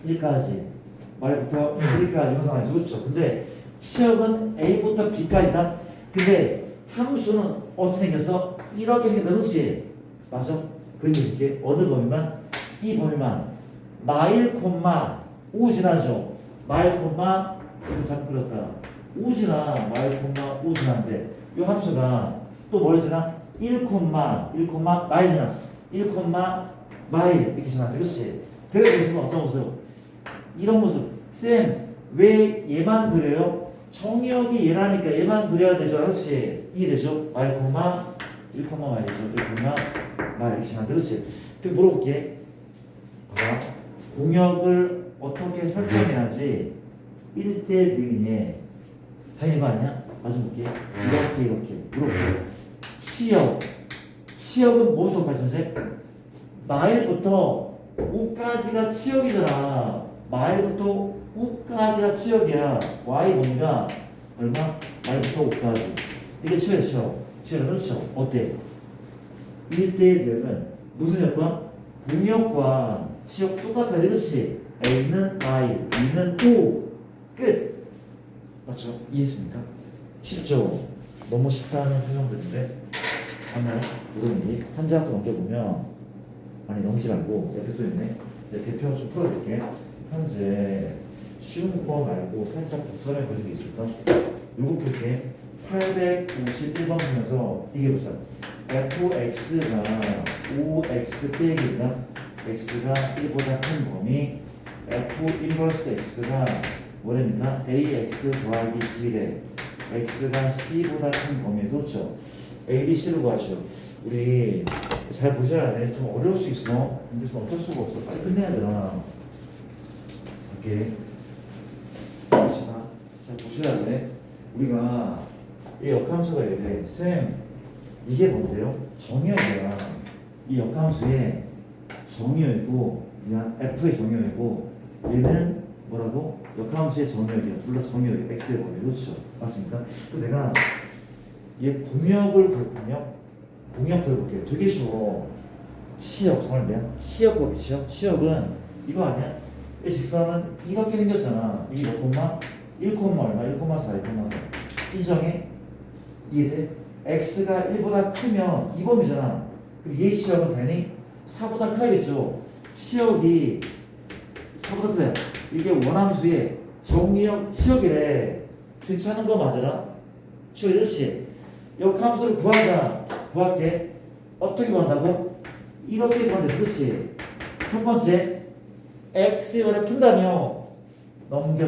1까지. 말부터 1까지 이런 상황이죠. 그렇죠? 근데 치역은 A부터 B까지다. 근데 함수는 어떻게 생겼어? 이렇게 생겼다. 그렇지? 맞아? 그림 이렇게 어느 범위만? 이 범위만 마일 콤마 5 지나죠. 마일 콤마 이거 잘못 그렸다. 5 지나 마일 콤마 5 지나는데 이 함수가 또 뭘 지나? 1 콤마 마일 지나 1 콤마 마일 이렇게 지나는데 그렇지? 그래서 보시면 어떤 모습? 이런 모습. 쌤 왜 얘만 그려요? 정의역이 얘라니까 얘만 그려야 되죠. 그렇지? 이해되죠? 마일 콤마 1 콤마 마일이죠. 1 콤마 마일 이렇게 지나는데 그렇지? 그 물어볼게. 봐봐. 공역을 어떻게 설정해야지 1대1 대응이니 당연히 이거 아니야? 맞아 볼게. 이렇게 물어볼게. 치역은 뭐부터까지 선생? 마일부터 5까지가 치역이잖아. 마일부터 5까지가 치역이야. y 범위가 얼마? 마일부터 5까지. 이게 치역이죠. 그렇죠? 어때? 1대1 대응은 무슨 효과? 공역과 치역 똑같아. 그렇지? A는 마일, B는 5. 끝. 맞죠? 이해했습니까? 쉽죠? 너무 쉽다는 표현들인데 하나 이런 한자 넘겨보면 아니 넘기지 말고 옆에 또 있네. 대표 좀 풀어볼게. 현재 쉬운 거 말고 살짝 복잡해 보이는 게 있을까? 요거 볼게. 851번 보면서 이게 보자. fx가 5x 빼기가 x가 1보다 큰 범위 f 인버스 x가 뭐랍니까? ax 더하기 b래. x가 c보다 큰 범위. 그렇죠? a, b, c를 구하시오. 우리 잘 보셔야 돼. 좀 어려울 수 있어. 근데 좀 어쩔 수가 없어. 빨리 끝내야 되나. 오케이. 잘 보셔야 돼. 우리가 이 역함수가 이래. 쌤, 이게 뭔데요? 정의역이야. 이 역함수의 정의역이고, 그냥 f의 정의역이고, 얘는 뭐라고? 역함수의 정의역이야. 물론 정의역, x의 범위. 그렇죠? 맞습니까? 또 내가 얘 공역을 공역을 볼게요. 되게 쉬워. 치역, 정말 미안. 치역법이 치역은 이거 아니야? 이 직선은 이렇게 생겼잖아. 이게 몇 콤마? 1 콤마 얼마? 1 콤마 4, 1 콤마 4. 인정해? 이해돼? x가 1보다 크면 이 범위잖아. 그럼 얘 치역은 당연히 4보다 크다겠죠. 치역이 4보다 크다. 이게 원함수의 정의역 치역이래. 괜찮은 거 맞아라? 치워 이렇지. 역함수를 구하자. 구할게. 어떻게 구한다고? 이렇게 구한다. 그렇지. 첫 번째 x의 원을 푼다며 넘겨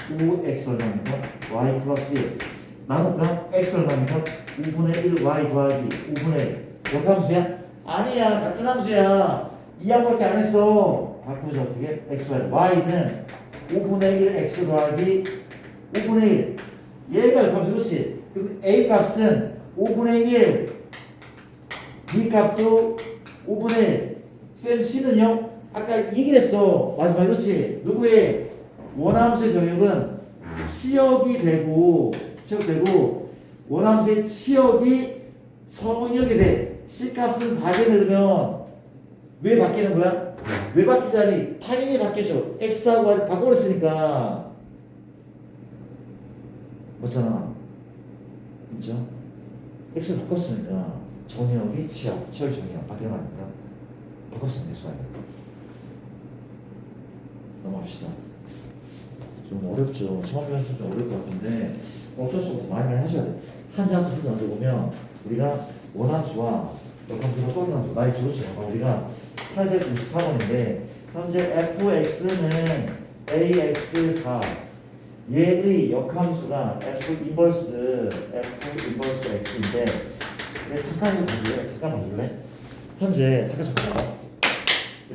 5x 얼마입니까? y 플러스 1 나눌까? x 얼마입니까? 5분의 1 y 더하기 5분의 1 역함수야? 아니야 같은 함수야. 이 항밖에 안 했어. 바꾸자 어떻게? x, y는 5분의 1 x 더하기 5분의 1 얘가 역함수 그렇지? 그럼 a 값은 5분의 1 b 값도 5분의 1 쌤 c는요? 아까 얘기를 했어. 마지막에 그렇지? 누구의 원함수의 정역은 치역이 되고 원함수의 치역이 성역이 돼. C값은 4개 넣으면 왜 바뀌는 거야? 왜 바뀌자니? 당연히 바뀌죠. X하고 Y를 바꿔버렸으니까. 맞잖아. 그죠? X를 바꿨으니까 정역이 치역 정역 바뀌는 거 아닙니까? 바꿨으니까 X가 넘어갑시다. 좀 어렵죠. 처음 배우면 좀 어려울 것 같은데 어쩔 수 없어. 많이 하셔야 돼. 한 장 한 장 얹어보면 우리가 원함수와 역함수가 또 하나 많이 좋죠. 우리가 894번인데 현재 fx는 ax4 얘의 역함수가 f 인버스 x인데 잠깐 봐줄래? 현재 잠깐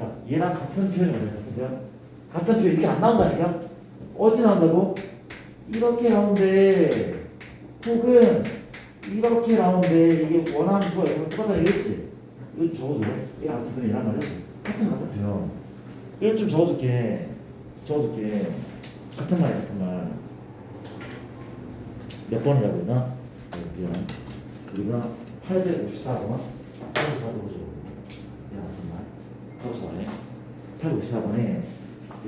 야, 얘랑 같은 표현이 뭐냐? 같은 표현 이렇게 안 나온다니까? 어찌 나온다고? 이렇게 나오는데 혹은 이렇게 나오는데 이게 원함수가 이거 똑같다 이랬지? 이거 적어줄래? 얘랑 같은 표현이란 말이지? 같은 표현 이걸 좀 적어둘게 같은 말 몇 번이라고 했나? 미안 우리가 854번만 854번 얘랑 같은 말 854번에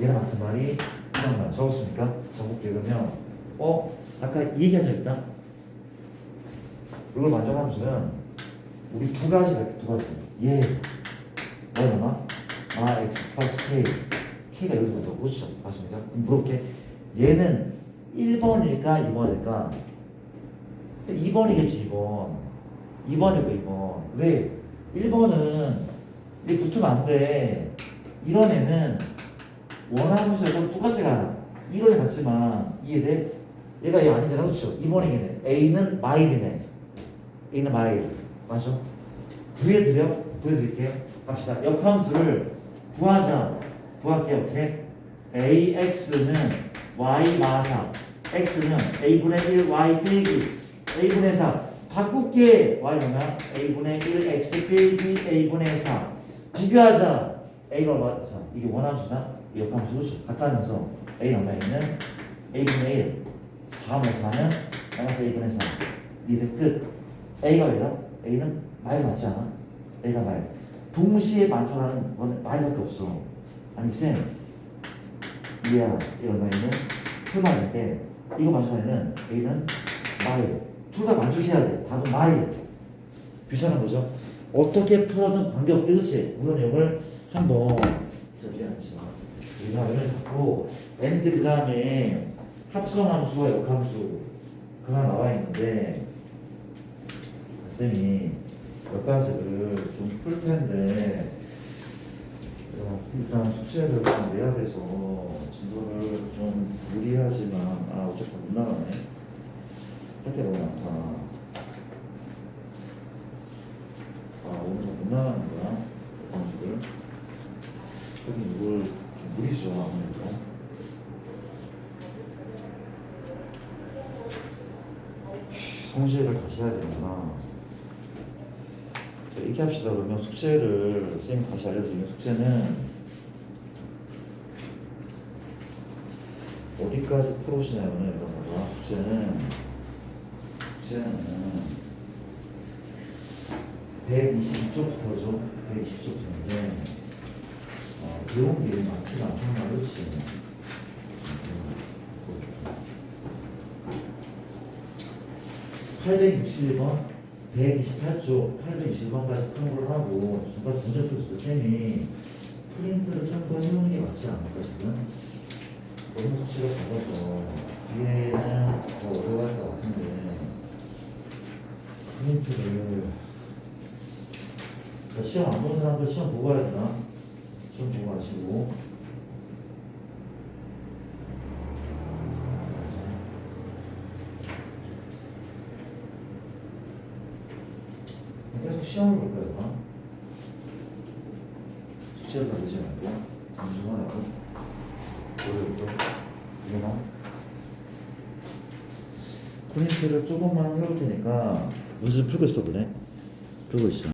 얘랑 같은 말이 이런 말 적었습니까? 적을게 그러면 아까 얘기한 적 있다? 이걸 만족함수는 우리 두 가지 얘 뭐냐면 x 플러스 k k가 여기 들어가고 그렇죠? 맞습니까? 그럼 물어볼게 얘는 1번일까 2번일까? 2번이겠지 2번이고 2번 왜? 1번은 이 붙으면 안돼 이런 애는 원함수하고 똑같이 가 이론이 같지만 이해돼? 얘가 얘 아니잖아 그렇죠? 2번이겠네 A는 마일이네 A는 마일 맞죠? 구해드릴게요 갑시다 역함수를 구할게요 어떻게? AX는 Y 마사 X는 A분의 1 Y 빼기 A분의 4 바꿀게 Y는 뭐야? A분의 1 X 빼기 A분의 4 비교하자 A가 얼마? 이게 원함수다? 역함수 같다면서 A는 얼마있는? A분의 1 4분의 4는 마이너스 A분의 3 이제 끝 A가 왜요? A는 마일 맞지 않아? A가 마일 동시에 만족하는 거는 마일밖에 없어 아니 쌤 이해야 이거 얼마있는? 풀마일인데 이거 만족하는 A는 마일 둘 다 만족해야 돼 답은 마일 비슷한 거죠? 어떻게 풀어도 관계없게 그렇지? 그런 내용을 한번 미안합니다 우리가 연을 갖고 엔드 그 다음에 합성함수와 역함수 그거 나와 있는데 쌤이 몇 가지를 좀 풀 텐데 일단 숙제를 좀 내야 돼서 진도를 좀 무리하지만 어쨌든 못 나가네 할 게 너무 많다 오늘 못 나가는 거야 역함수를 여기 이걸 좀 무리죠 아무래도 성실을 다시 해야 되는구나 자, 얘기합시다 그러면 숙제를 선생님이 다시 알려드리면 숙제는 어디까지 풀어오시냐면 이런 거가 숙제는 122쪽부터죠 120쪽부터인데 배운 게 많지가 않단 말이지 861번 128쪽 821번까지 푸는 걸 하고 전까지 문제 풀었을 때 쌤이 프린트를 좀 더 해오는 게 맞지 않을까 지금 너무 숙제가 작아서 뒤에는 더 포인트를 시험 안 보는 사람들 시험 보고 가야 되나? 시험 보고 가시고 계속 시험을 볼 거야 되나? 숙제를 받으지 말고 검증을 하고 오늘부터 이거나 프린트를 조금만 해볼 테니까 문제 좀 풀고 있어 보네. 풀고 있어.